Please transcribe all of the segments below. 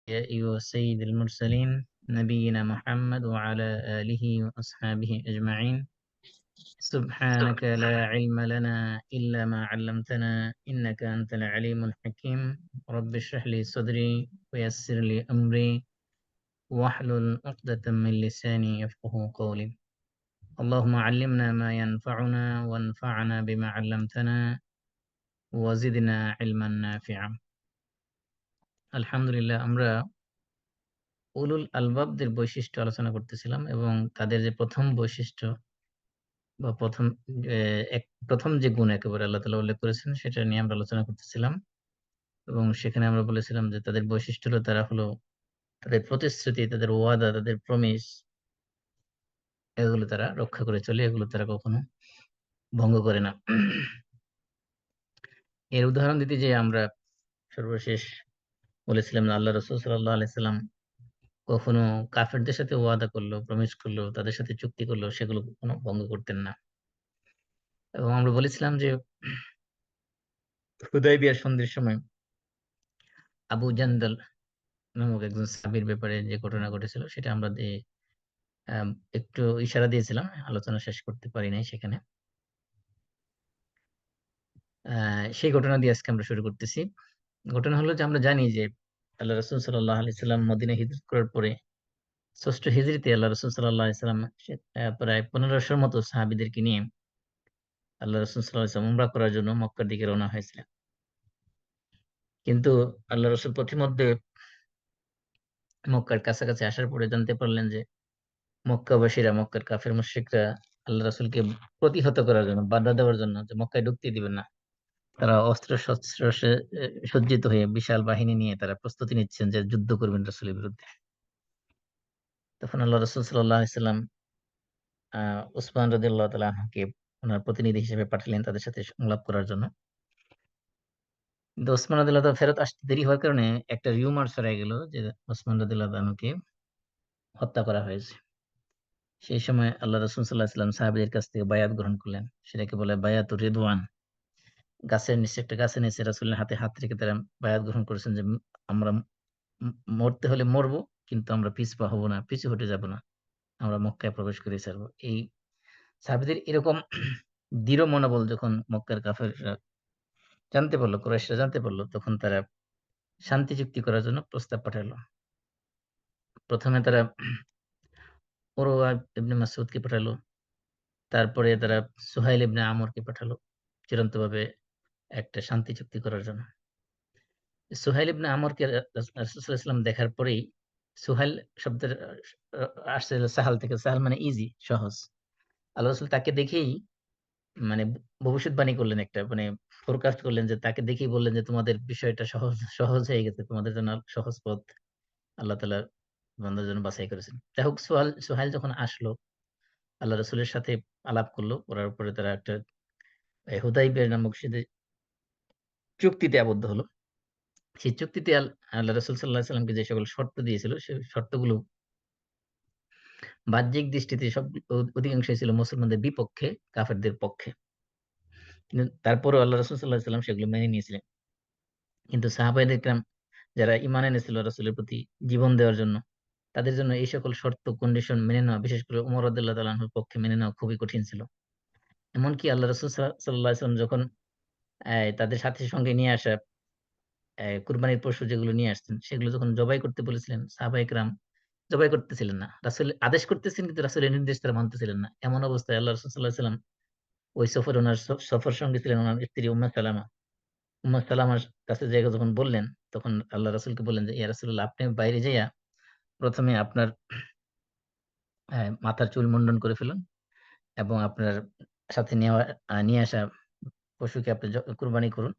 وسيد المرسلين نبينا محمد وعلى آله وأصحابه أجمعين سبحانك لا علم لنا إلا ما علمتنا إنك أنت العليم الحكيم رب اشرح لي صدري ويسر لي أمري واحلل عقدة من لساني يفقه قولي اللهم علمنا ما ينفعنا وانفعنا بما علمتنا وزدنا علما نافعا الحمد لله আমরা উলুল আলবাবদের বৈশিষ্ট্য আলোচনা করতেছিলাম এবং তাদের যে প্রথম বৈশিষ্ট্য বা প্রথম যে গুণ একেবারে আল্লাহ তাআলা উল্লেখ করেছেন সেটা নিয়ে আমরা আলোচনা করতেছিলাম এবং সেখানে আমরা বলেছিলাম যে তাদের বৈশিষ্ট্য হলো তারা হলো তাদের প্রতিশ্রুতি, তাদের ওয়াদা, তাদের প্রমিস এগুলো তারা রক্ষা করে চলে, এগুলো তারা কখনো ভঙ্গ করে না। এর উদাহরণ দিতে যে আমরা সর্বশেষ বলেছিলাম যে আল্লাহ রাসূল সাল্লাল্লাহু আলাইহি সাল্লাম কখনো কাফেরদের সাথে ওয়াদা করলো, প্রমিস করলো, তাদের সাথে চুক্তি করলো, সেগুলো কখনো ভঙ্গ করতেন না। এবং আমরা বলেছিলাম যে হুদায়বিয়ার সন্ধির সময় আবু জান্দাল নামক একজন সাহাবীর ব্যাপারে যে ঘটনা ঘটেছিল সেটা আমরা আম একটু ইশারা দিয়েছিলাম। আলোচনা শেষ করতে পারি নাই সেখানে। আ সেই ঘটনা দিয়ে আজকে আমরা শুরু করতেছি। ঘটনা হলো যে আমরা জানি যে আল্লাহ রাসূল সাল্লাল্লাহু আলাইহি সাল্লাম মদিনায় হিজরত করার পরে ৬ষ্ঠ হিজরিতে আল্লাহ রাসূল সাল্লাল্লাহু আলাইহি সাল্লাম প্রায় ১৫০০ র মতো সাহাবীদেরকে নিয়ে আল্লাহ রাসূল সাল্লাল্লাহু আলাইহি ওয়াসাল্লাম উমরা করার জন্য মক্কার দিকে রওনা হয়েছিলেন। কিন্তু আল্লাহ রাসূল পথিমধ্যে মক্কার কাছাকাছি আসার পরে জানতে পারলেন যে মক্কাবাসীরা, মক্কার কাফের মুশরিকরা আল্লাহ রাসূলকে প্রতিহত করার জন্য, বাধা দেওয়ার জন্য যে মক্কায় ঢুকতেই দিবেন না। তারা অস্ত্র-শস্ত্র সজ্জিত হয়ে বিশাল বাহিনী নিয়ে তারা প্রস্তুতি নিচ্ছেন যে যুদ্ধ করবেন রাসূলের বিরুদ্ধে। তখন আল্লাহ রাসূল সাল্লাল্লাহু আলাইহি সাল্লাম আ উসমান রাদিয়াল্লাহু তাআলা আনহুকে উনার প্রতিনিধি হিসেবে পাঠালেন তাদের সাথে সংলাপ করার জন্য। কিন্তু ওসমান রাদিয়াল্লাহু তাআলা ফেরত আসতে দেরি হওয়ার কারণে একটা রিউমার ছড়ায় গেল যে ওসমান রাদিয়াল্লাহু আনহুকে হত্যা করা হয়েছে। সেই সময় আল্লাহ রাসূল সাল্লাল্লাহু আলাইহি সাল্লাম সাহাবীদের কাছ থেকে বায়াত গ্রহণ করলেন। সেটাকে বলে বায়াতুর রিদওয়ান। একটা গাছের নিচে রাসূলের হাতে হাত রেখে তারা বায়াত গ্রহণ করেছেন যে আমরা মরতে হলে মরবো, কিন্তু আমরা পিছপা হব না, পিছু হটে যাব না। আমরা মক্কায় প্রবেশ করেই ছাড়বো। এই সাহাবীদের এরকম দৃঢ় মনোবল যখন মক্কার কাফেররা জানতে পারল, কুরাইশরা জানতে পারল, তখন তারা শান্তি চুক্তি করার জন্য প্রস্তাব পাঠালো। ১ম এ তারা উরওয়া ইবনে মাসউদকে পাঠালো। তারপরে তারা সুহাইল ইবনে আমরকে পাঠালো চূড়ান্তভাবে একটা শান্তি চুক্তি করার জন্য। সুহাইল ইবনে আমরকে রাসূল সাল্লাল্লাহু আলাইহি ওয়াসাল্লাম দেখার পরেই সুহাইল শব্দের আ আসছে হলো সাহাল থেকে। সাহাল মানে ইজি, সহজ। আল্লাহ রাসূল তাকে দেখেই মানে ভবিষ্যৎবাণী করলেন একটা মানে ফোরকাস্ট করলেন যে তাকে দেখেই বললেন যে তোমাদের বিষয়টা সহজ সহজ হয়ে গেছে। তোমাদের জন্য সহজ পথ আল্লাহ তাআলা বান্দার জন্য বাছাই করেছেন। যাই হোক সোহাইল যখন আসলো আল্লাহ রাসূলের সাথে আলাপ করল। করার পরে তারা একটা হুদাইবিয়া নামক চুক্তিতে আবদ্ধ হলো। সেই চুক্তিতে আল্লাহ রাসূল সাল্লাল্লাহু আলাইহি সাল্লামকে যে সকল শর্ত দিয়েছিল সেই শর্তগুলো বাহ্যিক দৃষ্টিতে সব অধিকাংশই ছিল মুসলমানদের বিপক্ষে, কাফেরদের পক্ষে। কিন্তু তারপরেও আল্লাহ রাসূল সাল্লাল্লাহু আলাইহি সাল্লাম সেগুলো মেনে নিয়েছিলেন। কিন্তু সাহাবায়ে কেরাম যারা ঈমান এনেছিল রাসূলের প্রতি জীবন দেওয়ার জন্য, তাদের জন্য এই সকল শর্ত কন্ডিশন মেনে নেওয়া, বিশেষ করে ওমর রাদিয়াল্লাহু তাআলা আনহুর পক্ষে মেনে নেওয়া খুবই কঠিন ছিল। এমনকি আল্লাহ রাসূল সাল্লাল্লাহু আলাইহি সাল্লাম যখন তাদের সাথে সঙ্গে নিয়ে আসা কুরবানির পশু যেগুলো নিয়ে আসছেন, সেগুলো যখন জবাই করতে বলেছিলেন, সাহাবায়ে কেরাম জবাই করতেছিলেন না। রাসূল আদেশ করতেছেন কিন্তু রাসূলের নির্দেশ তারা মানতেছিলেন না। এমন অবস্থায় আল্লাহ রাসূল সাল্লাল্লাহু আলাইহি সাল্লাম ওই সফরে উনার সফর সঙ্গী ছিলেন উনার স্ত্রী উম্মে সালামা। উম্মে সালামার কাছে যাইয়া যখন বললেন, তখন আল্লাহ রাসূলকে বললেন যে, "ইয়া রাসূলুল্লাহ আপনি বাইরে যাইয়া ১ম এ আপনার মাথার চুল মুন্ডন করে ফেলুন এবং আপনার সাথে নিয়ে আসা পশুকে আপনি কুরবানি করুন।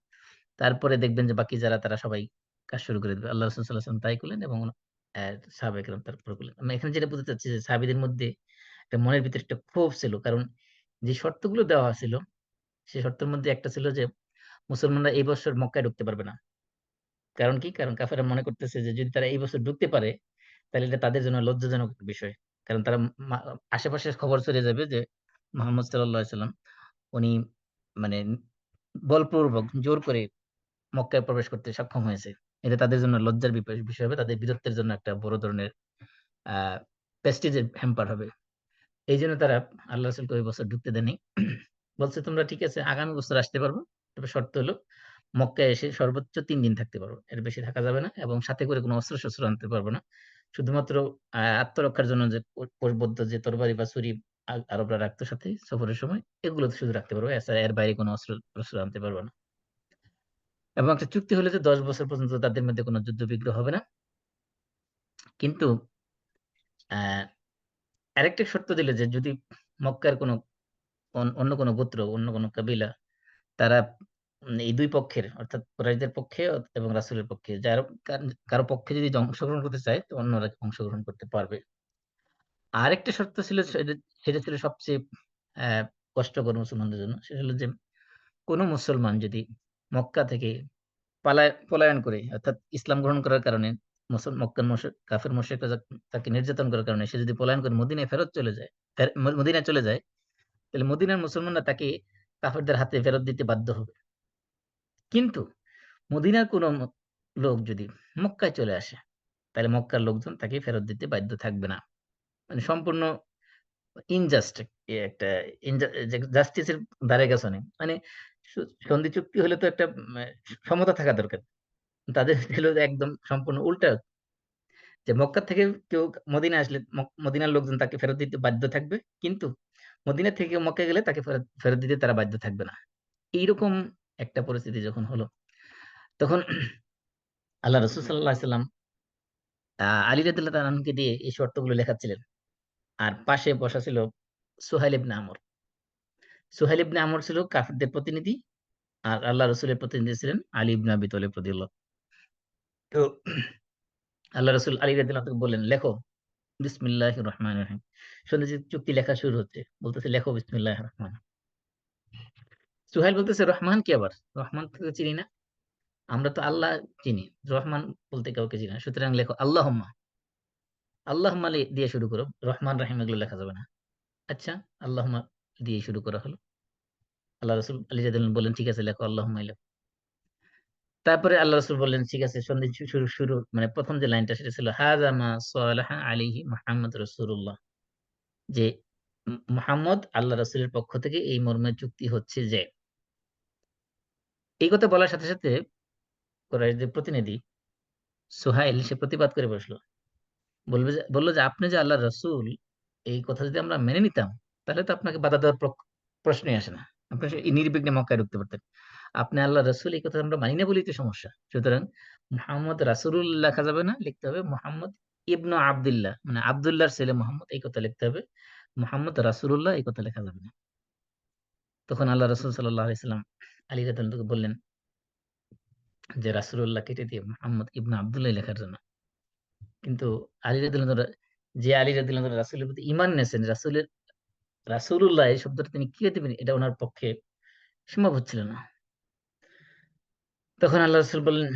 তারপরে দেখবেন যে বাকি যারা তারা সবাই কাজ শুরু করে দিবে।" আল্লাহ রাসূল সাল্লাল্লাহু আলাইহি ওয়াসাল্লাম তাই করলেন এবং সাহাবায়ে কেরাম তারপরে করলেন। আমি এখানে যেটা বলতে চাচ্ছি যে সাহাবীদের মধ্যে একটা মনের ভিতরে একটা ক্ষোভ ছিল। কারণ যে শর্তগুলো দেওয়া ছিল, সেই শর্তের মধ্যে একটা ছিল যে মুসলমানরা এই বছর মক্কায় ঢুকতে পারবে না। কারণ কি? কারণ কাফেররা মনে করতেছে যে যদি তারা এই বছর ঢুকতে পারে, তাহলে এটা তাদের জন্য লজ্জাজনক একটা বিষয়। কারণ তারা মা আশেপাশে খবর ছড়িয়ে যাবে যে মুহাম্মদ সাল্লাল্লাহু আলাইহি ওয়াসাল্লাম উনি মানে বলপূর্বক জোর করে মক্কায় প্রবেশ করতে সক্ষম হয়েছে। এটা তাদের জন্য লজ্জার বিষয় হবে, তাদের বীরত্বের জন্য একটা বড় ধরনের প্রেস্টিজের হ্যাম্পার হবে। এই জন্য তারা আল্লাহ রাসূলকে ওই বছর ঢুকতে দেয়নি। বলছে তোমরা ঠিক আছে আগামী বছর আসতে পারবো। তবে শর্ত হলো মক্কায় এসে সর্বোচ্চ ৩ দিন থাকতে পারবো। এর বেশি থাকা যাবে না এবং সাথে করে কোনো অস্ত্র-শস্ত্র আনতে পারবো না। শুধুমাত্র আত্মরক্ষার জন্য যে পরিবদ্ধ যে তরবারি বা ছুরি আরবরা রাখতো সাথে সফরের সময়, এগুলো শুধু রাখতে পারবো। এছাড়া এর বাইরে কোনো অস্ত্র-টস্ত্র আনতে পারবো না। এবং একটা চুক্তি হলো যে ১০ বছর পর্যন্ত তাদের মধ্যে কোনো যুদ্ধ-বিগ্রহ হবে না। কিন্তু আ আরেকটা শর্ত দিল যে যদি মক্কার কোনো অন্য কোনো গোত্র, অন্য কোনো কাবিলা তারা এই ২ পক্ষের অর্থাৎ কুরাইশদের পক্ষে এবং রাসূলের পক্ষে কারো পক্ষে যদি অংশগ্রহণ করতে চায় তো অন্যরা অংশগ্রহণ করতে পারবে। আরেকটা শর্ত ছিল সেটা ছিল সবচেয়ে অ্যা কষ্টকর মুসলমানদের জন্য। সেটা হলো যে কোন মুসলমান যদি মক্কা থেকে পলায়ন করে অর্থাৎ ইসলাম গ্রহণ করার কারণে মক্কার কাফের মুশরিকরা তাকে নির্যাতন করার কারণে সে যদি পলায়ন করে মদিনায় ফেরত চলে যায়, মদিনায় চলে যায়, তাহলে মদিনার মুসলমানরা তাকে কাফেরদের হাতে ফেরত দিতে বাধ্য হবে। কিন্তু মদিনার কোন লোক যদি মক্কায় চলে আসে, তাহলে মক্কার লোকজন তাকে ফেরত দিতে বাধ্য থাকবে না। মানে সম্পূর্ণ ইনজাস্ট একটা জাস্টিসের ধারে কাছেও নেই। মানে সন্ধি চুক্তি হলে তো একটা সমতা থাকা দরকার। তাদের ছিল যে একদম সম্পূর্ণ উল্টা। যে মক্কা থেকে কেউ মদিনায় আসলে মদিনার লোকজন তাকে ফেরত দিতে বাধ্য থাকবে। কিন্তু মদিনা থেকে কেউ মক্কায় গেলে তাকে ফেরত ফেরত দিতে তারা বাধ্য থাকবে না। এইরকম একটা পরিস্থিতি যখন হলো, তখন আল্লাহ রাসূল সাল্লাল্লাহু আলাইহি সাল্লাম আলী রাদিয়াল্লাহু তাআলা আনহুকে দিয়ে এই শর্তগুলো লেখাচ্ছিলেন। আর পাশে বসা ছিল সুহাইল ইবনে আমর। সুহাইল ইবনে আমর ছিল কাফিরদের প্রতিনিধি। আর আল্লাহ রাসূলের প্রতিনিধি ছিলেন আলী ইবনে আবি তালিব রাদিয়াল্লাহু। তো আল্লাহ রাসূল আলী রাদিয়াল্লাহু আনহুকে বললেন, "লেখো বিসমিল্লাহির রহমানির রহিম।" শুনে যে চুক্তি লেখা শুরু হচ্ছে। বলতেছে, "লেখো বিসমিল্লাহির রহমান।" সুহাইল বলতেছে, "রহমান কে আবার? রহমান তো চিনি না। আমরা তো আল্লাহ চিনি। রহমান বলতে কাউকে চিনি না। সুতরাং লেখো আল্লাহুম্মা।" আল্লাহুম্মা দিয়ে শুরু করো। রহমান, রহিম এগুলো লেখা যাবে না। আচ্ছা, আল্লাহুম্মা দিয়ে শুরু করা হলো। আল্লাহ রাসূল আলী রাদিয়াল্লাহু বললেন, "ঠিক আছে লেখো আল্লাহুম্মাই লেখো।" তারপরে আল্লাহ রাসূল বললেন, "ঠিক আছে।" সন্ধি শুরু মানে ১ম যে লাইনটা সেটা ছিল, "হাযা মা সালাহা আলাইহি মুহাম্মাদুর রাসূলুল্লাহ।" যে মুহাম্মদ আল্লাহ রাসূলের পক্ষ থেকে এই মর্মে চুক্তি হচ্ছে যে, এই কথা বলার সাথে, সাথে কুরাইশদের প্রতিনিধি সুহাইল সে প্রতিবাদ করে বসল। বলল যে, "আপনি যে আল্লাহর রাসূল, এই কথা যদি আমরা মেনে নিতাম, তাহলে তো আপনাকে বাধা দেওয়ার প্রশ্নই আসে না। আপনি নির্বিঘ্নে মক্কায় ঢুকতে পারতেন। আপনি আল্লাহর রাসূল এই কথা আমরা মানি না বলেই তো সমস্যা। সুতরাং মুহাম্মদ রাসূলুল্লাহ লেখা যাবে না, লিখতে হবে মুহাম্মদ ইবনু আব্দুল্লাহ। মানে আব্দুল্লাহর ছেলে মুহাম্মদ এই কথা লিখতে হবে। মুহাম্মদ রাসূলুল্লাহ এই কথা লেখা যাবে না।" তখন আল্লাহ রাসূল সাল্লাল্লাহু আলাইহি সাল্লাম আলী রাদিয়াল্লাহু আনহুকে বললেন যে, "রাসূলুল্লাহ কেটে দিয়ে মুহাম্মদ ইবনু আব্দুল্লাহ লেখার জন্য।" কিন্তু আলী রাদিয়াল্লাহু আনহু আলী রাদিয়াল্লাহু আনহু রাসূলের প্রতি ঈমান এনেছেন, রাসূলুল্লাহ এই শব্দটা তিনি কিভাবে দিবেন এটা উনার পক্ষে সম্ভব হচ্ছিল না। তখন আল্লাহ রাসূল বললেন,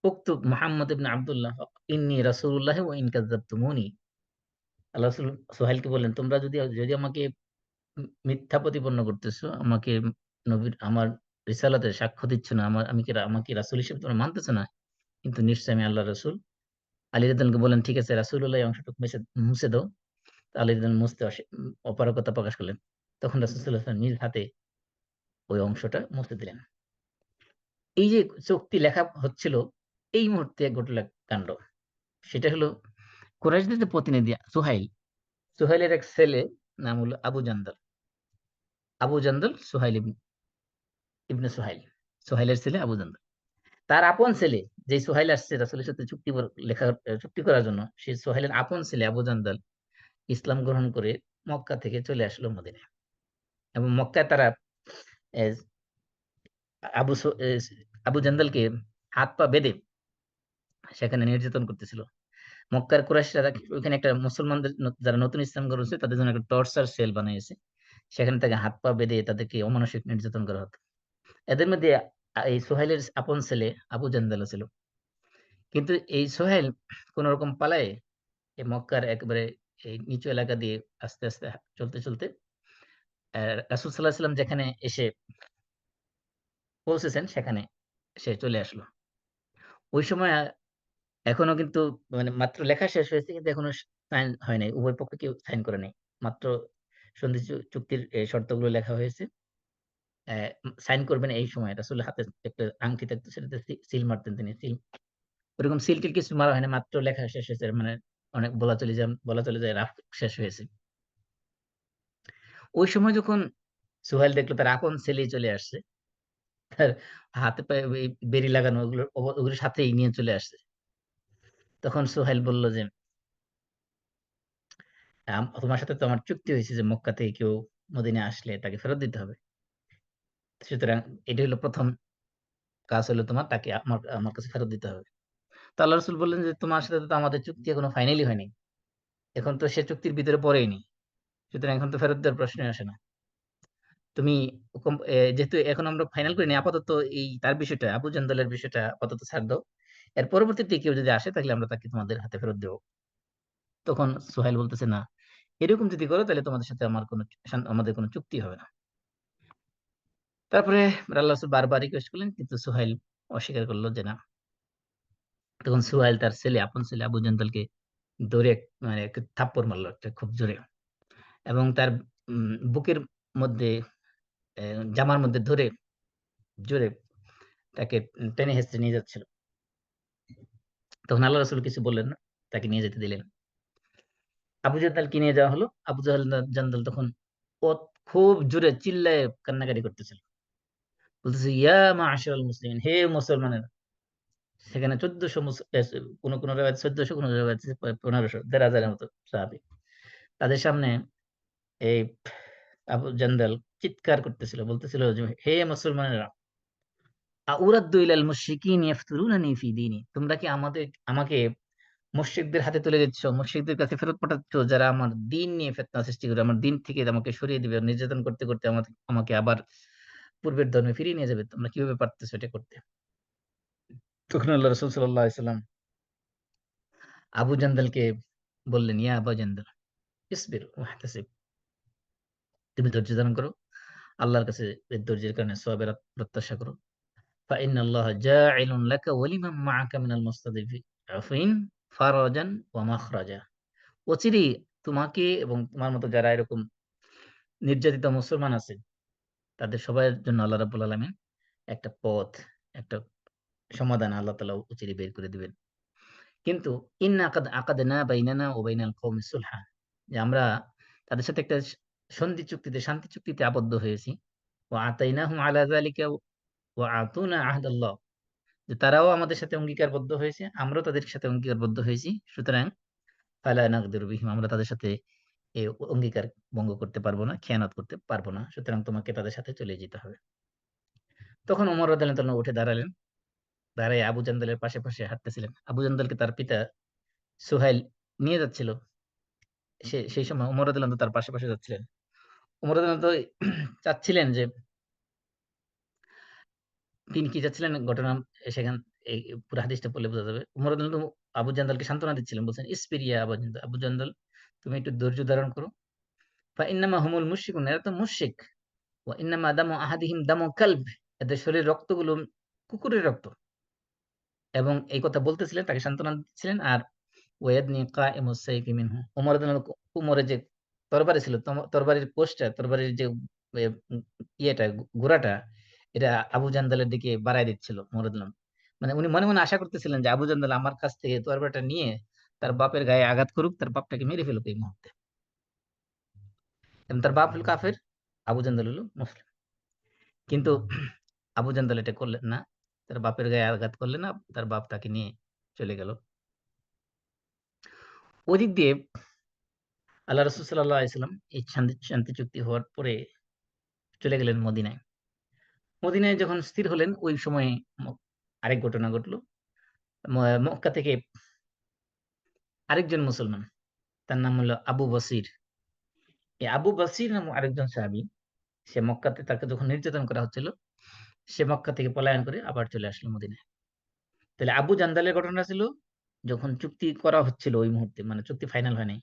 "উকতুব মুহাম্মদ ইবনে আব্দুল্লাহ ইন্নী রাসূলুল্লাহি ওয়া ইন কাযাবতুমুনি।" আল্লাহ রাসূল সোহাইলকে বললেন, "তোমরা যদি যদি আমাকে মিথ্যা প্রতিপন্ন করতেছো, আমাকে আমার রিসালাতের সাক্ষ্য দিচ্ছ না, আমাকে রাসূল হিসেবে তোমরা মানতেছ না, কিন্তু নিশ্চয়ই আমি আল্লাহর রাসূল।" আলী রাদিয়াল্লাহু আনহু বললেন, "ঠিক আছে রাসূলুল্লাহ এই অংশটুকু মুছে দাও।" আলী রাদিয়াল্লাহু আনহু মুছতে অপারগতা প্রকাশ করলেন। তখন রাসূল সাল্লাল্লাহু আলাইহি ওয়াসাল্লাম নিজ হাতে ওই অংশটা মুছে দিলেন। এই যে চুক্তি লেখা হচ্ছিল, এই মুহূর্তে ঘটল এক কাণ্ড। সেটা হলো কুরাইশদের যে প্রতিনিধি সুহাইলের এক ছেলে নাম হলো আবু জান্দল। আবু জান্দল সুহাইল ইবনে সুহাইল। সুহাইলের ছেলে আবু জান্দল। তার আপন ছেলে যেই সুহাইল আসছে রাসূলের সাথে চুক্তি করার জন্য, সেই সুহাইলের আপন ছেলে আবু জান্দল ইসলাম গ্রহণ করে মক্কা থেকে চলে আসলো মদিনায়। এবং মক্কায় তারা এ আবু সু এস আবু জান্দালকে হাত পা বেঁধে সেখানে নির্যাতন করতেছিল। মক্কার কুরাইশরা ওইখানে একটা মুসলমানদের যারা নতুন ইসলাম গ্রহণ করছে তাদের জন্য একটা টর্চার সেল বানিয়েছে। সেখানে তাকে হাত পা বেঁধে তাদেরকে অমানসিক নির্যাতন করা হতো। এদের মধ্যে এই সোহাইলের আপন ছেলে আবু জান্দালও ছিল। কিন্তু এই সোহাইল কোনরকম পালায়ে এই মক্কার একেবারে এই নিচু এলাকা দিয়ে আস্তে, আস্তে চলতে রাসূল সাল্লাল্লাহু আলাইহি ওয়াসাল্লাম যেখানে এসে পৌঁছেছেন সেখানে সে চলে আসলো। ওই সময় এখনো কিন্তু মানে মাত্র লেখা শেষ হয়েছে কিন্তু এখনো সাইন হয় নাই। উভয় পক্ষ কেউ সাইন করে নাই। মাত্র সন্ধি চুক্তির শর্তগুলো লেখা হয়েছে। সাইন করবেন এই সময় রাসূলের হাতে একটা আংটি থাকতো সেটাতে সিল মারতেন তিনি। ওরকম সিল-টিল কিছু মারা হয় না। মাত্র লেখা শেষ হয়েছে। মানে অনেক বলা চলে যায় রাফ শেষ হয়েছে। ওই সময় যখন সোহেল দেখলো তার আপন ছেলেই চলে আসছে। তার হাতে পায়ে এই বেড়ি লাগানো ওগুলো সাথেই নিয়ে চলে আসছে। তখন সোহেল বলল যে, তোমার সাথে তো আমার চুক্তি হয়েছে যে মক্কা থেকে কেউ মদিনায় আসলে তাকে ফেরত দিতে হবে। সুতরাং এটা হলো ১ম কাজ হলো তোমার তাকে আমার আমার কাছে ফেরত দিতে হবে।" তো আল্লাহ রাসূল বললেন যে, "তোমার সাথে তো আমাদের চুক্তি এখনো ফাইনালই হয়নি। এখন তো সে চুক্তির ভিতরে পড়েইনি। সুতরাং এখন তো ফেরত দেওয়ার প্রশ্নই আসে না। তুমি যেহেতু এখন আমরা ফাইনাল করিনি আপাতত তার বিষয়টা আবু জান্দালের বিষয়টা আপাতত ছাড় দাও। এর পরবর্তীতে কেউ যদি আসে তাহলে আমরা তাকে তোমাদের হাতে ফেরত দেব।" তখন সোহাইল বলতেছে, "না, এরকম যদি করো তাহলে তোমাদের সাথে আমাদের কোন চুক্তি হবে না।" তারপরে আল্লাহ রাসূল বারবার রিকোয়েস্ট করলেন কিন্তু সোহাইল অস্বীকার করল যে না। তখন সোহাইল তার আপন ছেলে আবু জান্দালকে ধরে মানে একটা থাপ্পড় মারল একটা খুব জোরে। এবং তার বুকের মধ্যে জামার মধ্যে ধরে জোরে তাকে টেনে হেঁচড়ে নিয়ে যাচ্ছিল। তখন আল্লাহ রাসূল কিছু বললেন না। তাকে নিয়ে যেতে দিলেন। আবু জান্দালকে নিয়ে যাওয়া হলো। জান্দাল তখন ও খুব জোরে চিল্লায়ে কান্নাকাটি করতেছিল। বলতেছে, "ইয়া মা'আশারাল মুসলিমিন, হে মুসলমানেরা।" সেখানে ১৪০০ কোন রিওয়ায়াতে ১৪০০ কোন রিওয়ায়াতে ১৫০০ ১,৫০০ এর মতো সাহাবী। তাদের সামনে এই আবু জান্দাল চিৎকার করতেছিল। বলতেছিল যে, "হে মুসলমানেরা, আউরাদ্দু ইলাল মুশরিকিন ইয়াফতুরুনানি ফি দীনি।" তোমরা কি আমাকে মুশরিকদের হাতে তুলে দিচ্ছ, মুশরিকদের কাছে ফেরত পাঠাচ্ছ যারা আমার দ্বীন নিয়ে ফিতনা সৃষ্টি করে, আমার দ্বীন থেকে আমাকে সরিয়ে দিবে, নির্যাতন করতে আমাকে আবার পূর্বের ধর্মে ফিরিয়ে নিয়ে যাবে। তোমরা কিভাবে পারতেছো এটা করতে? তখন আল্লাহ রাসূল সাল্লাল্লাহু আলাইহি সাল্লাম আবু জান্দালকে বললেন, "ইয়া আবা জান্দাল ইসবির ওয়াহতাসিব।" তুমি ধৈর্য ধারণ করো। আল্লাহর কাছে এই ধৈর্যের কারণে সওয়াবের প্রত্যাশা করো। ফাইন্নাল্লাহা জাইলুন লাকা ওয়া লিমান মা'আকা মিনাল মুস্তাদঈফিন ফারাজান ওয়া মাখরাজা। অচিরেই তোমাকে এবং তোমার মতো যারা এরকম নির্যাতিত মুসলমান আছে, তাদের সবার জন্য আল্লাহ রাব্বুল আলামিন একটা পথ, একটা সমাধান আল্লাহ তাআলা অচিরেই বের করে দিবেন। কিন্তু ইন্না আকাদনা বাইনানা ওয়া বাইনাল কওমি সুলহা, যে আমরা তাদের সাথে একটা সন্ধি চুক্তিতে, শান্তি চুক্তিতে আবদ্ধ হয়েছি। ওয়া আতাইনাহুম আলা যালিকা ওয়া আতুনা আহদাল্লাহ, যে তারাও আমাদের সাথে অঙ্গীকারবদ্ধ হয়েছে, আমরাও তাদের সাথে অঙ্গীকারবদ্ধ হয়েছি। সুতরাং ফালা নাগদিরু বিহিম, আমরা তাদের সাথে এ অঙ্গীকার ভঙ্গ করতে পারব না, খেয়ানত করতে পারব না। সুতরাং তোমাকে তাদের সাথে চলে যেতে হবে। তখন ওমর রাদিয়াল্লাহু তাআলা উঠে দাঁড়ালেন। দাঁড়ায় আবু জান্দালের পাশে হাঁটতেছিলেন। আবু জান্দালকে তার পিতা সুহাইল নিয়ে যাচ্ছিল। সেই সময় ওমর রাদিয়াল্লাহু আনহু তার পাশে যাচ্ছিলেন। ওমর রাদিয়াল্লাহু আনহু চাচ্ছিলেন যে তিনি কি চাচ্ছিলেন ঘটনা সেখান এই পুরো হাদিসটা পড়লে বোঝা যাবে। ওমর রাদিয়াল্লাহু আনহু আবু জান্দালকে সান্ত্বনা দিচ্ছিলেন। বলছেন, "ইসবির ইয়া আবু জান্দাল, আবু জান্দাল তুমি একটু ধৈর্য ধারণ করো। ফাইন্নামা হুমুল মুশরিকুন, এরা তো মুশরিক। ওয়া ইন্নামা দামু আহাদিহিম দামু কালব, এদের শরীরের রক্তগুলো কুকুরের রক্ত।" এবং এই কথা বলতেছিলেন, তাকে সান্ত্বনা দিচ্ছিলেন। আর ওয়ায়াদনি কাইমুস সাইফি মিনহু, উমর রাদিয়াল্লাহু আনহু উমরের যে তরবারি ছিল, তরবারির কোষটা, তরবারির যে এ ইয়েটা গোড়াটা, এটা আবু জান্দালের দিকে বাড়ায় দিচ্ছিল উমর রাদিয়াল্লাহু আনহু। মানে উনি মনে আশা করতেছিলেন যে আবু জান্দাল আমার কাছ থেকে তরবারিটা নিয়ে তার বাপের গায়ে আঘাত করুক, তার বাপটাকে মেরে ফেলুক এই মুহূর্তে। এবং তার বাপ হলো কাফের, আবু জান্দাল হলো মুসলিম। কিন্তু আবু জান্দাল এটা করলেন না। তার বাপের গায়ে আঘাত করলেন না। তার বাপ তাকে নিয়ে চলে গেল। ওদিক দিয়ে আল্লাহ রাসূল সাল্লাল্লাহু আলাইহি ওয়াসাল্লাম এই শান্তি চুক্তি হওয়ার পরে চলে গেলেন মদিনায়। মদিনায় যখন স্থির হলেন ওই সময়ে ম আরেক ঘটনা ঘটল। ম মক্কা থেকে আরেকজন মুসলমান, তার নাম হলো আবু বসির। এই আবু বসির নামক আরেকজন সাহাবী, সে মক্কাতে তাকে যখন নির্যাতন করা হচ্ছিল, সে মক্কা থেকে পলায়ন করে আবার চলে আসলো মদিনায়। তাহলে আবু জান্দালের ঘটনা ছিল যখন চুক্তি করা হচ্ছিল ওই মুহূর্তে, মানে চুক্তি ফাইনাল হয় নাই।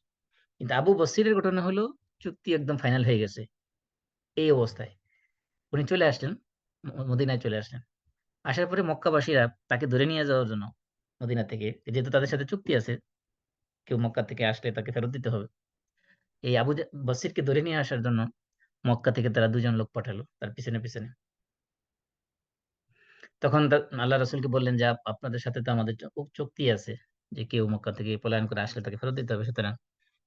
কিন্তু আবু বসিরের ঘটনা হলো চুক্তি একদম ফাইনাল হয়ে গেছে। এই অবস্থায় উনি চলে আসলেন, মদিনায় চলে আসলেন। আসার পরে মক্কাবাসীরা তাকে ধরে নিয়ে যাওয়ার জন্য মদিনা থেকে, যেহেতু তাদের সাথে চুক্তি আছে, কেউ মক্কা থেকে আসলে তাকে ফেরত দিতে হবে। এই বসিরকে ধরে নিয়ে আসার জন্য মক্কা থেকে তারা ২ জন লোক পাঠালো তার পিছনে, পিছনে। তখন আল্লাহ রাসূলকে বললেন যে, আপনাদের সাথে তো আমাদের চুক্তি আছে যে কেউ মক্কা থেকে পলায়ন করে আসলে তাকে ফেরত দিতে হবে। সুতরাং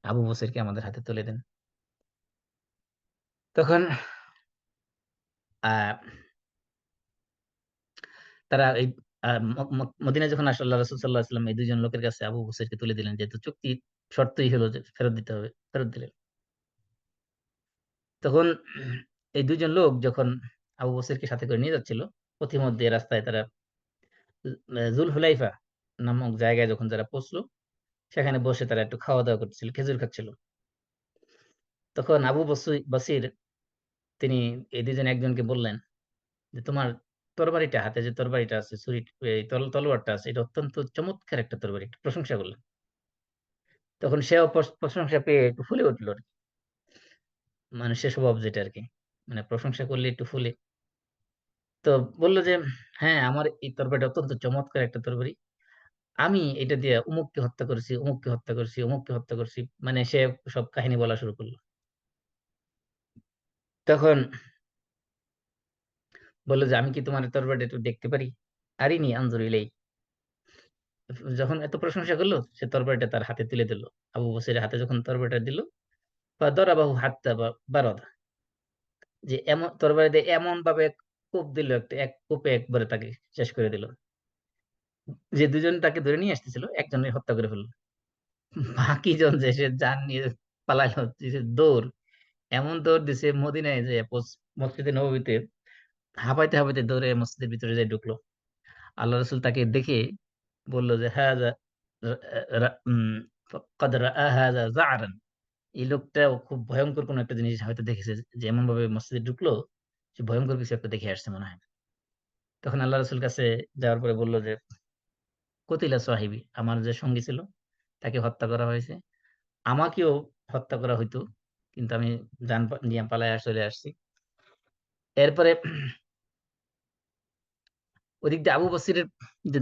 আবু বসিরকে আমাদের হাতে তুলে দেন। তখন আ তারা এই আ ম ম মদিনায় যখন আসলো, আল্লাহ রাসূল সাল্লাল্লাহু আলাইহি ওয়াসাল্লাম এই ২ জন লোকের কাছে আবু বসিরকে তুলে দিলেন। যেহেতু চুক্তি শর্তই হলো যে ফেরত দিতে হবে। ফেরত দিলেন। তখন এই ২ জন লোক যখন আবু বসিরকে সাথে করে নিয়ে যাচ্ছিল, পথিমধ্যে রাস্তায় তারা জুলহুলাইফা নামক জায়গায় যখন তারা পৌঁছলো, সেখানে বসে তারা একটু খাওয়া-দাওয়া করতেছিল, খেজুর খাচ্ছিল। তখন আবু বসির তিনি এই ২ জন একজনকে বললেন যে, "তোমার তরবারিটা, হাতে যে তরবারিটা আছে, ছুরি, এই তলোয়ারটা আছে, এটা অত্যন্ত চমৎকার একটা তরবারি।" একটু প্রশংসা করলেন। তখন সেও প্রশংসা পেয়ে একটু ফুলে উঠল আরকি। মানুষের স্বভাব যেটা আরকি। মানে প্রশংসা করলে একটু ফুলে। তো বলল যে, "হ্যাঁ, আমার এই তরবারিটা অত্যন্ত চমৎকার একটা তরবারি। আমি এটা দিয়ে অমুককে হত্যা করেছি, অমুককে হত্যা করেছি, অমুককে হত্যা করেছি।" মানে সে সব কাহিনী বলা শুরু করল। তখন বলল যে, "আমি কি তোমার তরবারিটা একটু দেখতে পারি?" "আরিনি আনজুর ইলাইহি।" যখন এত প্রশংসা করল, সে তরবারিটা তার হাতে তুলে দিল। আবু বসিরের হাতে যখন তরবারিটা দিল, ফাদারাবাহু হাত্তা বারাদা। যে এমন তরবারি দিয়ে এমনভাবে কোপ দিল, এক কোপে একবারে তাকে শেষ করে দিল। যে ২ জন তাকে ধরে নিয়ে আসতেছিল, একজনের হত্যা করে ফেলল। বাকি জন যে সে জান নিয়ে পালাইলো, দিছে দৌড়। এমন দৌড় দিছে মদিনায় যেয়ে মসজিদে নববীতে হাঁপাইতে, হাঁপাইতে দৌড়ে মসজিদের ভিতরে যেয়ে ঢুকলো। আল্লাহ রাসূল তাকে দেখে বলল যে, "হাযা রা রা উম ফাকাদ রাআ হাযা জা'রান।" এই লোকটাও খুব ভয়ংকর কোনো একটা জিনিস হয়তো দেখেছে। যে এমনভাবে মসজিদে ঢুকলো, সে ভয়ংকর কিছু একটা দেখে আসছে মনে হয়। তখন আল্লাহ রাসূল কাছে যাওয়ার পরে বলল যে, "কুতিলা সাহিবী।" আমার যে সঙ্গী ছিল, তাকে হত্যা করা হয়েছে। আমাকেও হত্যা করা হইতো। কিন্তু আমি জান নিয়ে পালায়া চলে আসছি। এরপরে ওদিক দিয়ে আবু বসিরের যে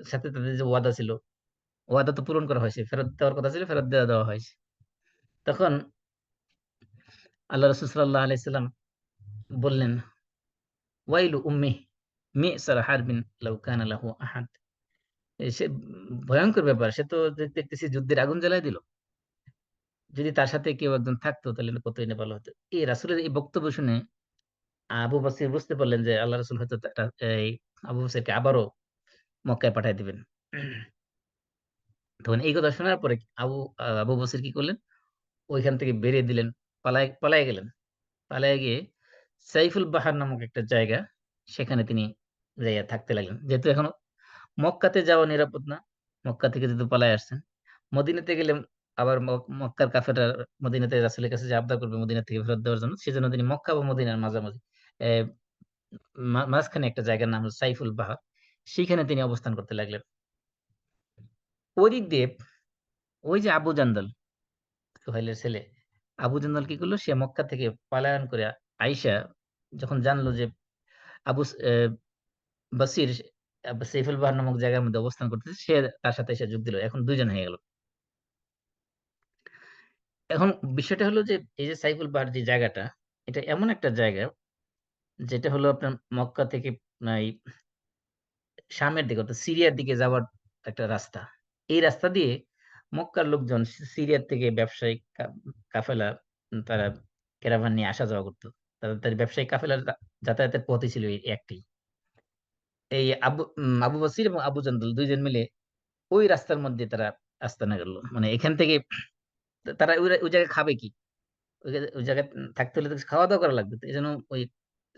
সাথে তাদের যে ওয়াদা ছিল, ওয়াদা তো পূরণ করা হয়েছে। ফেরত দেওয়ার কথা ছিল, ফেরত দেওয়া হয়েছে। তখন আল্লাহ রাসূল সাল্লাল্লাহু আলাইহি সাল্লাম বললেন, "ওয়াইলু উম্মিহি মি'সার হারবিন লাউ কানা লাহু আহাদ।" সে ভয়ংকর ব্যাপার। সে তো দেখতেছি যুদ্ধের আগুন জ্বালায় দিল। যদি তার সাথে কেউ একজন থাকতো তাহলে কতই না ভালো হতো। এই রাসূলের এই বক্তব্য শুনে আবু বসির বুঝতে পারলেন যে আল্লাহ রাসূল হয়তো এই আবু বসিরকে আবারও মক্কায় পাঠায় দিবেন। তখন এই কথা শোনার পরে আবু বসির কি করলেন? ঐখান থেকে বেরিয়ে দিলেন। পলায়ে গেলেন। পালায়ে গিয়ে সাইফুল বাহার নামক একটা জায়গা, সেখানে তিনি যাইয়া থাকতে লাগলেন। যেহেতু এখনো মক্কাতে যাওয়া নিরাপদ না। মক্কা থেকে যেহেতু পালায়ে আসছেন। মদিনাতে গেলে আবার মক্কার কাফেররা মদিনাতে রাসূলের কাছে যে আবদার করবে মদিনা থেকে ফেরত দেওয়ার জন্য, সেজন্য তিনি মক্কা বা মদিনার মাঝামাঝি এ মাঝখানে একটা জায়গার নাম হলো সাইফুল বাহার। সেখানে তিনি অবস্থান করতে লাগলেন। ওদিক দিয়ে ওই যে আবু জান্দল, সুহাইলের ছেলে, আবু জান্দল কি করলো? সে মক্কা থেকে পলায়ন করে আইসা যখন জানলো যে আবু স এ বাসির সাইফুল বাহার নামক জায়গার মধ্যে অবস্থান করতেছে, সে তার সাথে এসে যোগ দিল। এখন ২ জন হয়ে গেল। এখন বিষয়টা হলো যে এই যে সাইফুল বাহার যে জায়গাটা, এটা এমন একটা জায়গা যেটা হলো আপনার মক্কা থেকে এই শামের দিকে অর্থাৎ সিরিয়ার দিকে যাওয়ার একটা রাস্তা। এই রাস্তা দিয়ে মক্কার লোকজন সিরিয়ার থেকে ব্যবসায়িক কাফেলা, তারা ক্যারাভান নিয়ে আসা যাওয়া করত। তাদের ব্যবসায়িক কাফেলার যাতায়াতের পথই ছিল এই একটাই। এই আবু বসির এবং আবু জান্দল ২ জন মিলে ওই রাস্তার মধ্যে তারা আস্তানা গেল। মানে এখান থেকে তারা ওই জায়গায় খাবে কি? ওই জায়গায় থাকতে হলে তো খাওয়া-দাওয়া করা লাগবে। তো এজন্য ওই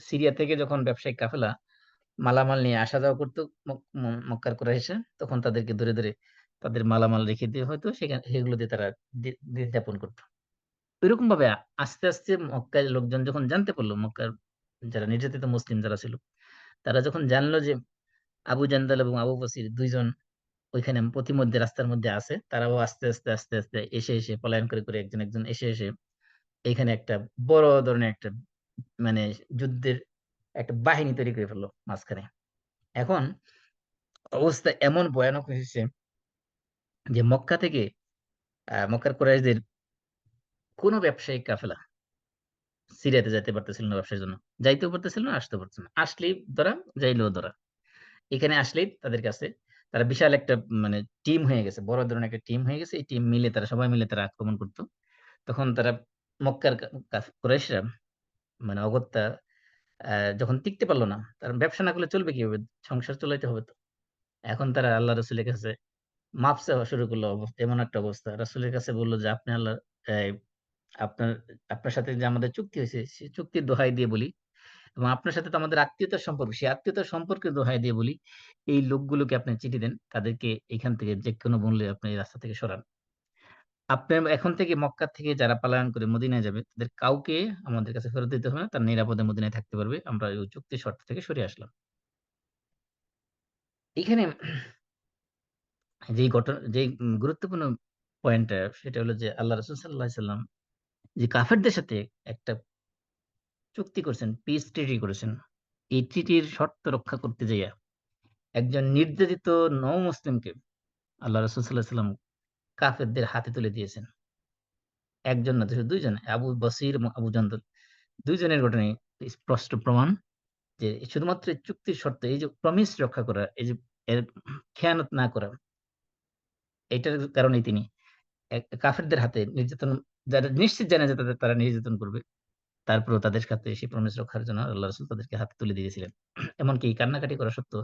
সিরিয়া থেকে যখন ব্যবসায়িক কাফেলা মালামাল নিয়ে আসা যাওয়া করতো মক্কার কুরাইশরা, তখন তাদেরকে ধরে, ধরে তাদের মালামাল রেখে দিয়ে হয়তো সেগুলো দিয়ে তারা দিন যাপন করত। ঐরকমভাবে আস্তে, আস্তে মক্কায় লোকজন যখন জানতে পারল, মক্কার যারা নির্যাতিত মুসলিম যারা ছিল, তারা যখন জানলো যে আবু জান্দাল এবং আবু বসির ২ জন ওইখানে পথিমধ্যে রাস্তার মধ্যে আছে, তারাও আস্তে, আস্তে, আস্তে, আস্তে এসে পলায়ন করে, করে একজন, একজন এসে এইখানে একটা বড় ধরনের একটা মানে যুদ্ধের একটা বাহিনী তৈরি করে ফেলল মাঝখানে। এখন অবস্থা এমন ভয়ানক হয়েছে যে মক্কা থেকে মক্কার কুরাইশদের কোন ব্যবসায়িক কাফেলা সিরিয়াতে যাইতে পারতেছিল না ব্যবসার জন্য। যাইতেও পারতেছিল না, আসতেও পারতেছিল না। আসলেই ধরা, যাইলেও ধরা। এখানে আসলেই তাদের কাছে তারা বিশাল একটা মানে টিম হয়ে গেছে। বড় ধরনের একটা টিম হয়ে গেছে। এই টিম মিলে তারা সবাই মিলে তারা আক্রমণ করত। তখন তারা মক্কার কুরাইশরা মানে অগত্যা যখন টিকতে পারল না, তার ব্যবসা না করলে চলবে কিভাবে? সংসার চালাইতে হবে তো। এখন তারা আল্লাহ রাসূলের কাছে মাফ চাওয়া শুরু করলো। এমন একটা অবস্থা। রাসূলের কাছে বলল যে, "আপনি আল্লাহ এই আপনার আপনার সাথে যে আমাদের চুক্তি হয়েছে, সেই চুক্তির দোহাই দিয়ে বলি এবং আপনার সাথে তো আমাদের আত্মীয়তার সম্পর্ক। সেই আত্মীয়তার সম্পর্কের দোহাই দিয়ে বলি, এই লোকগুলোকে আপনি চিঠি দেন। তাদেরকে এখান থেকে যেকোনো মূল্যে আপনি এই রাস্তা থেকে সরান। আপনার এখন থেকে মক্কা থেকে যারা পলায়ন করে মদিনায় যাবে, তাদের কাউকে আমাদের কাছে ফেরত দিতে হবে না। তারা নিরাপদে মদিনায় থাকতে পারবে। আমরা ওই চুক্তির শর্ত থেকে সরে আসলাম।" এখানে যেই গুরুত্বপূর্ণ পয়েন্টটা সেটা হলো যে আল্লাহ রাসূল সাল্লাল্লাহু আলাইহি সাল্লাম যে কাফেরদের সাথে একটা চুক্তি করছেন, পিস ট্রিটি করেছেন। এই ট্রিটির শর্ত রক্ষা করতে যাইয়া একজন নির্যাতিত নও-মুসলিমকে আল্লাহ রাসূল সাল্লাল্লাহু আলাইহি সাল্লাম কাফেরদের হাতে তুলে দিয়েছেন। একজন না, ২ জন। আবু বসির এবং আবু জন্দল ২ জনের ঘটনাই স্পষ্ট প্রমাণ যে শুধুমাত্র এই চুক্তির শর্তে এই যে প্রমিস রক্ষা করা, এই যে এর খেয়ানত না করা, এটার কারণেই তিনি কাফেরদের হাতে নির্যাতন যারা নিশ্চিত জানে যে তারা নির্যাতন করবে। তারপরেও তাদের সাথে সেই প্রমিস রক্ষার জন্য আল্লাহ রাসূল তাদেরকে হাতে তুলে দিয়েছিলেন। এমনকি কান্নাকাটি করা সত্ত্বেও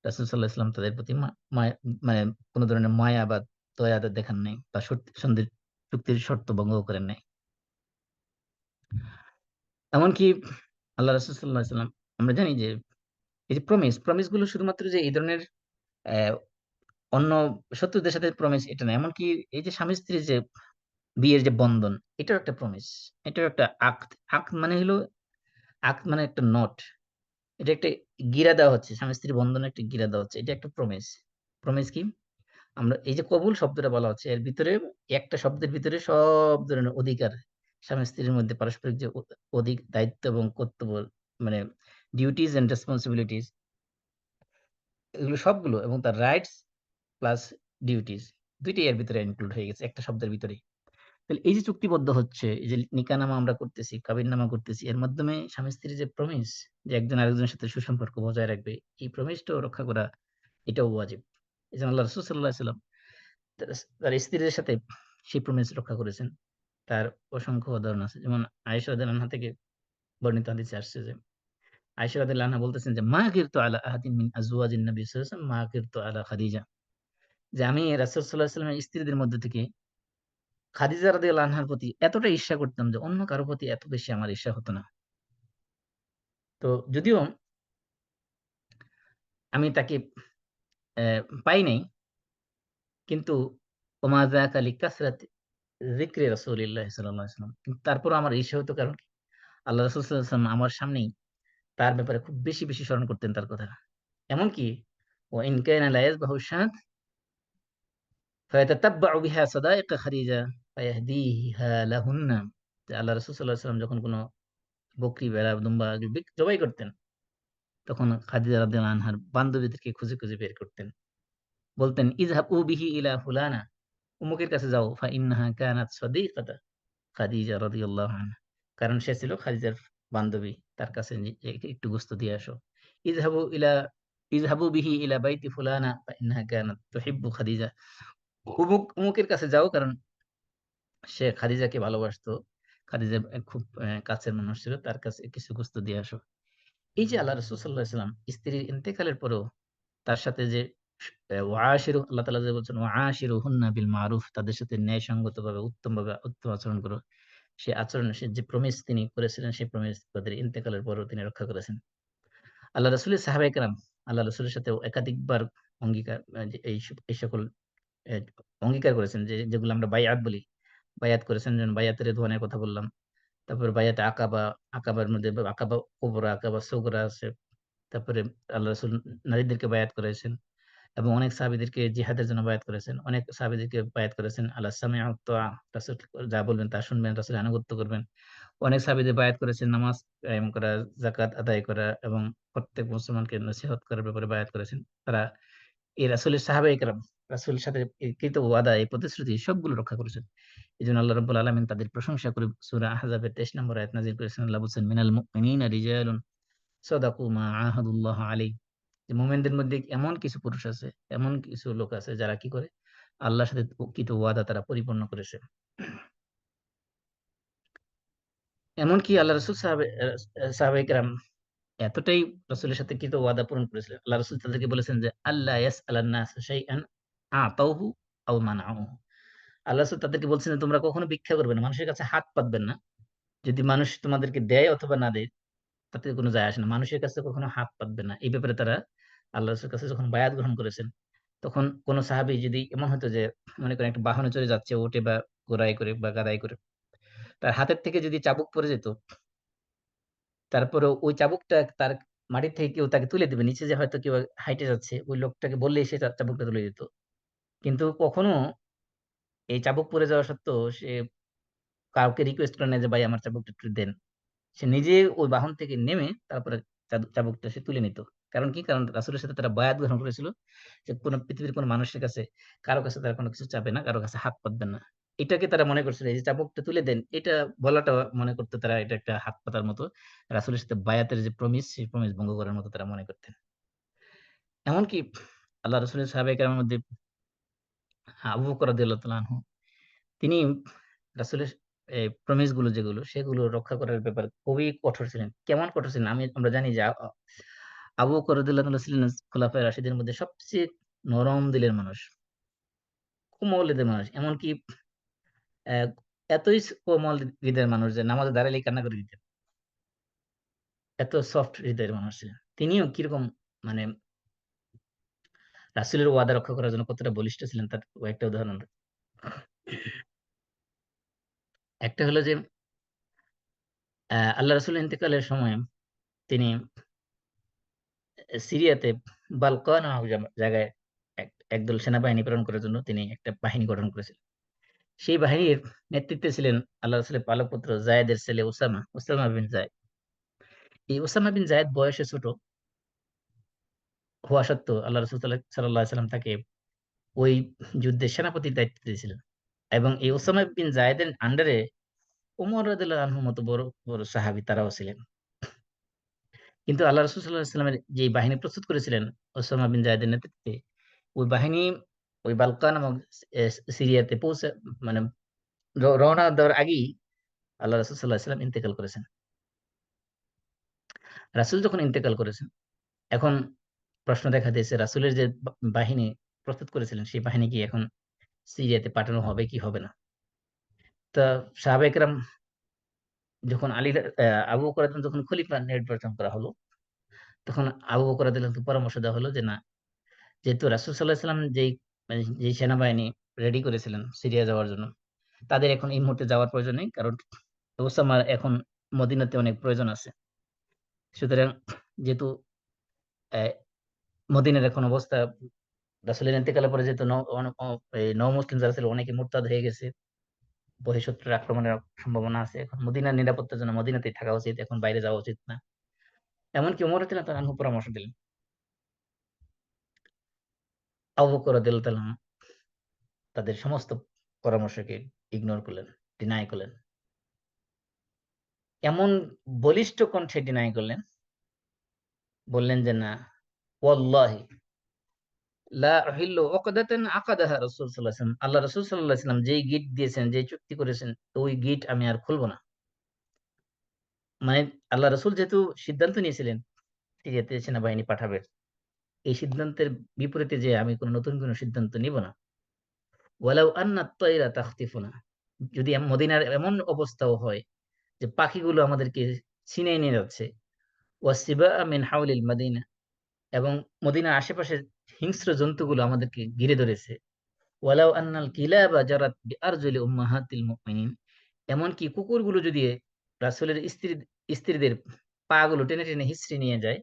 রাসূল সাল্লাল্লাহু আলাইহি ওয়াসাল্লাম তাদের প্রতি মায়া মানে কোন ধরনের মায়া বা দয়া দেখান নাই বা সন্ধির চুক্তির শর্ত ভঙ্গও করেন নাই। এমনকি আল্লাহ রাসূল সাল্লাল্লাহু আলাইহি ওয়াসাল্লাম আমরা জানি যে এই যে প্রমিস গুলো শুধুমাত্র যে এই ধরনের অ্যা অন্য শত্রুদের সাথে প্রমিস এটা না। এমনকি এই যে স্বামী-স্ত্রীর যে বিয়ের যে বন্ধন এটাও একটা প্রমিস। এটাও একটা আকদ। আকদ মানে হলো আকদ মানে একটা নট। এটা একটা গিরা দেওয়া হচ্ছে। স্বামী-স্ত্রীর বন্ধনে একটা গিরা দেওয়া হচ্ছে। এটা একটা প্রমিস। প্রমিস কি? আমরা এই যে কবুল শব্দটা বলা হচ্ছে এর ভিতরে একটা শব্দের ভিতরে সব ধরনের অধিকার স্বামী-স্ত্রীর মধ্যে পারস্পরিক যে দায়িত্ব এবং কর্তব্য মানে ডিউটিস অ্যান্ড রেসপনসিবিলিটিস এগুলো সবগুলো এবং তার রাইটস প্লাস ডিউটিস ২ টাই এর ভিতরে ইনক্লুড হয়ে গেছে একটা শব্দের ভিতরেই। তাহলে এই যে চুক্তিবদ্ধ হচ্ছে, এই যে নিকাহনামা আমরা করতেছি, কাবিননামা করতেছি, এর মাধ্যমে স্বামী-স্ত্রীর যে প্রমিস যে একজন আরেকজনের সাথে সুসম্পর্ক বজায় রাখবে, এই প্রমিসটাও রক্ষা করা এটাও ওয়াজিব। এজন্য আল্লাহ রাসূল সাল্লাল্লাহু আলাইহি ওয়াসাল্লাম তার স্ত্রীদের সাথে সেই প্রমিস রক্ষা করেছেন। তার অসংখ্য উদাহরণ আছে। যেমন আয়েশা রাদিয়াল্লাহু আনহা থেকে বর্ণিত হাদিসে আসছে যে, আয়েশা রাদিয়াল্লাহু আনহা বলতেছেন যে, "মা গিরতু আলা আহাদিন মিন আজওয়াজিন নবী সাল্লাল্লাহু আলাইহি ওয়াসাল্লাম মা গিরতু আলা খাদিজা।" যে আমি রাসূল সাল্লাল্লাহু আলাইহি ওয়াসাল্লামের স্ত্রীদের মধ্য থেকে খাদিজা রাদিয়াল্লাহু আনহার প্রতি এতটা ঈর্ষা করতাম যে অন্য কারো প্রতি এত বেশি আমার ঈর্ষা হতো না। তো যদিও আমি তাকে পাই নাই কিন্তু ওমা যাকা লিকাসরাতি যিকরি রাসূলিল্লাহ সাল্লাল্লাহু আলাইহি ওয়াসাল্লাম। কিন্তু তারপরেও আমার ঈর্ষা হতো কারণ কি? আল্লাহ রাসূল সাল্লাল্লাহু আলাইহি ওয়াসাল্লাম আমার সামনেই তার ব্যাপারে খুব বেশি, বেশি স্মরণ করতেন তার কথা। এমনকি ওয়া ইন কানা লা ইয়াযবাহু শাত ফায়াতাতাব্বাউ বিহা সাদাইকা খাদিজা ফায়াহদিহা লাহুন্না। যে আল্লাহ রাসূল সাল্লাল্লাহু আলাইহি ওয়াসাল্লাম যখন কোন বকরি, ভেড়া, দুম্বা এগুলো জবাই করতেন, তখন খাদিজা রাদিয়াল্লাহু আনহার বান্ধবীদেরকে খুঁজে, খুঁজে বের করতেন। বলতেন, "ইযহাবু বিহি ইলা ফুলানা।" অমুকের কাছে যাও। ফাইন্নাহা কানাত সাদীকাতা খাদিজা রাদিয়াল্লাহু আনহা। কারণ সে ছিল খাদিজার বান্ধবী। তার কাছে একটু গোশত দিয়ে আসো। ইযহাবু ইলা ইযহাবু বিহি ইলা বাইতি ফুলানা ফাইন্নাহা কানাত তুহিব্বু খাদিজা। অমুকের কাছে যাও কারণ সে খাদিজাকে ভালোবাসতো। খাদিজা খুব কাছের মানুষ ছিল। তার কাছে কিছু গোশত দিয়ে আসো। এই যে আল্লাহ রাসূল সাল্লাল্লাহু আলাইহি ওয়াসাল্লাম স্ত্রীর ইন্তেকালের পরেও তার সাথে যে আল্লাহ তাআলা যে বলছেন ওয়াশিরুহুন্না বিল মারুফ তাদের সাথে ন্যায়সঙ্গতভাবে উত্তমভাবে উত্তম আচরণ করো। সে আচরণ সে যে প্রমিস তিনি করেছিলেন সেই প্রমিস তাদের ইন্তেকালের পরেও তিনি রক্ষা করেছেন। আল্লাহ রাসূলের সাহাবায়ে কেরাম আল্লাহ রাসূলের সাথে একাধিকবার অঙ্গীকার যে এই সকল এ অঙ্গীকার করেছেন যেগুলো আমরা বায়আত বলি। বায়াত করেছেন যেমন বায়াতের রিদওয়ানের কথা বললাম। তারপরে বায়াতে আকাবা, আকাবার মধ্যে আকাবা কুবরা, আকাবা সুগরা আছে। তারপরে আল্লাহ রাসূল নারীদেরকে বায়াত করেছেন এবং অনেক সাহাবীদেরকে জিহাদের জন্য বায়াত করেছেন। অনেক সাহাবীদেরকে বায়াত করেছেন আলা সামি ওয়া তাআ রাসূল যা বলবেন তা শুনবেন, রাসূলের আনুগত্য করবেন। অনেক সাহাবীদের বায়াত করেছেন, নামাজ কায়েম করা, যাকাত আদায় করা এবং প্রত্যেক মুসলমানকে নসিহত করার ব্যাপারে বায়াত করেছেন। তারা এই রাসূলের সাহাবায়ে কেরাম রাসূলের সাথে এই কৃত ওয়াদা, এই প্রতিশ্রুতি সবগুলো রক্ষা করেছেন। এজন্য আল্লাহ রাব্বুল আলামিন তাদের প্রশংসা করে সূরা আহজাবের ২৩ নম্বর আয়াত নাযিল করেছেন। আল্লাহ বলছেন, মিনাল মুমিনিনা রিজালুন সাদাকু মা আহাদুল্লাহ আলাইহি। যে মুমিনদের মধ্যে এমন কিছু পুরুষ আছে, এমন কিছু লোক আছে যারা কি করে? আল্লাহর সাথে কৃত ওয়াদা তারা পরিপূর্ণ করেছে। এমনকি আল্লাহ রাসূল সাহাবায়ে কেরাম এতটাই রাসূলের সাথে কৃত ওয়াদা পূরণ করেছিলেন। আল্লাহ রাসূল তাদেরকে বলেছেন যে, আল্লাহ ইয়াসআলান নাস শাইআন আ'তাউহু আও মানাউহু। আল্লাহ রাসূল তাদেরকে বলছেন যে, তোমরা কখনো ভিক্ষা করবে না। মানুষের কাছে হাত পাতবেন না। যদি মানুষ তোমাদেরকে দেয় অথবা না দেয়, তাতে কোনো যায় আসে না। মানুষের কাছে কখনো হাত পাতবেন না। এই ব্যাপারে তারা আল্লাহ রাসূলের কাছে যখন বায়াত গ্রহণ করেছেন, তখন কোন সাহাবী যদি এমন হতো যে, মনে করেন একটা বাহনে চড়ে যাচ্ছে, উটে বা ঘোড়ায় করে বা গাধায় করে, তার হাতের থেকে যদি চাবুক পড়ে যেত, তারপরেও ওই চাবুকটা তার মাটি থেকে কেউ তাকে তুলে দিবে। নিচে যে হয়তো কেউ হাঁইটে যাচ্ছে, ওই লোকটাকে বললেই সে তার চাবুকটা তুলে দিত। কিন্তু কখনো এই চাবুক পড়ে যাওয়া সত্ত্বেও সে কাউকে রিকোয়েস্ট করে না যে, "ভাই আমার চাবুকটা একটু দেন।" সে নিজে ওই বাহন থেকে নেমে তারপরে চাবুকটা সে তুলে নিত। কারণ কি? কারণ রাসূলের সাথে তারা বায়াত গ্রহণ করেছিল যে, পৃথিবীর কোন মানুষের কাছে কারো কাছে তারা কোন কিছু চাবে না, কারো কাছে হাত পাতবেন না। এটাকে তারা মনে করছিল, এই যে চাবুকটা তুলে দেন, এটা বলাটা মনে করত তারা এটা একটা হাত পাতার মতো। রাসূলের সাথে বায়াতের যে প্রমিস, সেই প্রমিস ভঙ্গ করার মতো তারা মনে করতেন। এমনকি আল্লাহ রাসূলের সাহাবায়ে কেরামের মধ্যে আবু বকর রাদিয়াল্লাহু তাআলা আনহু, তিনি রাসূলের প্রমিস গুলো যেগুলো, সেগুলো রক্ষা করার ব্যাপারে খুবই কঠোর ছিলেন। কেমন কঠোর ছিলেন? আমরা জানি যে আবু বকর রাদিয়াল্লাহু তাআলা ছিলেন খোলাফায়ে রাশিদের মধ্যে সবচেয়ে নরম দিলের মানুষ, কোমল হৃদয়ের মানুষ। এমনকি অ্যা এতই কোমল হৃদয়ের মানুষ যে নামাজে দাঁড়ালেই কান্না করে দিতেন। এত সফট হৃদয়ের মানুষ ছিলেন। তিনিও কিরকম মানে রাসূলের ওয়াদা রক্ষা করার জন্য কতটা বলিষ্ঠ ছিলেন তার কয়েকটা উদাহরণ। একটা হলো যে আল্লাহ রাসূলের ইন্তেকালের সময় তিনি সিরিয়াতে বালকা নামক জায়গায় একদল সেনাবাহিনী প্রেরণ করার জন্য তিনি একটা বাহিনী গঠন করেছিলেন। সেই বাহিনীর নেতৃত্বে ছিলেন আল্লাহ রাসূলের পালক পুত্র যায়েদের ছেলে উসামা বিন যায়েদ। এই উসামা বিন যায়েদ বয়সে ছোট হওয়া সত্ত্বেও আল্লাহ রাসূল সাল্লাল্লাহু আলাইহি সাল্লাম তাকে ওই যুদ্ধের সেনাপতির দায়িত্ব দিয়েছিলেন। এবং এই উসামা বিন যায়েদের আন্ডারে ওমর রাদিয়াল্লাহু আনহুর মতো বড়, বড় সাহাবী তারাও ছিলেন। কিন্তু আল্লাহ রাসূল সাল্লাল্লাহু আলাইহি ওয়াসাল্লামের যে বাহিনী প্রস্তুত করেছিলেন ওসামা বিন যায়েদের নেতৃত্বে, ওই বাহিনী ওই বালকা নামক সিরিয়াতে মানে রওনা দেওয়ার আগেই আল্লাহ রাসূল সাল্লাল্লাহু আলাইহি ওয়াসাল্লাম ইন্তেকাল করেছেন। রাসূল যখন ইন্তেকাল করেছেন, এখন প্রশ্ন দেখা দিয়েছে রাসূলের যে বাহিনী প্রস্তুত করেছিলেন, সেই বাহিনী কি এখন সিরিয়াতে পাঠানো হবে কি হবে না? তা সাহাবায়ে কেরাম যখন আবু বকর রাদিয়াল্লাহু যখন খলিফা নির্বাচন করা হলো, তখন আবু বকর রাদিয়াল্লাহু পরামর্শ দেওয়া হলো যে, না, যেহেতু রাসূল সাল্লাল্লাহু আলাইহি ওয়াসাল্লাম যেই সেনাবাহিনী রেডি করেছিলেন সিরিয়া যাওয়ার জন্য, তাদের এখন এই মুহূর্তে যাওয়ার প্রয়োজন নেই। কারণ ওসামার এখন মদিনাতে অনেক প্রয়োজন আছে। সুতরাং যেহেতু অ্যা মদিনার এখন অবস্থা রাসূলের ইন্তেকালের পরে যেহেতু ন অন অ এই নও-মুসলিম যারা ছিল অনেকে মুরতাদ হয়ে গেছে। বহিঃশত্রুর আক্রমণের সম্ভাবনা আছে। এখন মদিনার নিরাপত্তার জন্য মদিনাতেই থাকা উচিত। এখন বাইরে যাওয়া উচিত না। এমনকি ওমর রাদিয়াল্লাহু তাআলা আনহু পরামর্শ দিলেন। আবু বকর রাদিয়াল্লাহু তাআলা আনহু তাদের সমস্ত পরামর্শকে ইগনোর করলেন, ডিনাই করলেন। এমন বলিষ্ঠ কণ্ঠে ডিনাই করলেন, বললেন যে, "না, ওয়াল্লাহি লা উহিল্লু উকদাতান আকাদাহা রাসূল সাল্লাল্লাহু আলাইহি ওয়াসাল্লাম।" আল্লাহ রাসূল সাল্লাল্লাহু আলাইহি ওয়াসাল্লাম যেই গিট দিয়েছেন, যেই চুক্তি করেছেন, ওই গিট আমি আর খুলব না। মানে আল্লাহ রাসূল যেহেতু সিদ্ধান্ত নিয়েছিলেন সিরিয়াতে সেনাবাহিনী পাঠাবেন, এই সিদ্ধান্তের বিপরীতে যেয়ে আমি নতুন কোন সিদ্ধান্ত নিব না। ওয়ালাউ আন্না আত-তায়রা তাখতিফুনা। যদি মদিনার এমন অবস্থাও হয় যে পাখিগুলো আমাদেরকে ছিনিয়ে নিয়ে যাচ্ছে। ওয়াসসিবাআ মিন হাওলিল মাদিনা, এবং মদিনার আশেপাশের হিংস্র জন্তুগুলো আমাদেরকে ঘিরে ধরেছে। ওয়ালাউ আন্নাল কিলাবা জারাত বিআরজুলি উম্মাহাতিল মুমিনিন। এমনকি কুকুরগুলো যদি রাসূলের স্ত্রীদের পা গুলো টেনে, টেনে হিঁচড়ে নিয়ে যায়,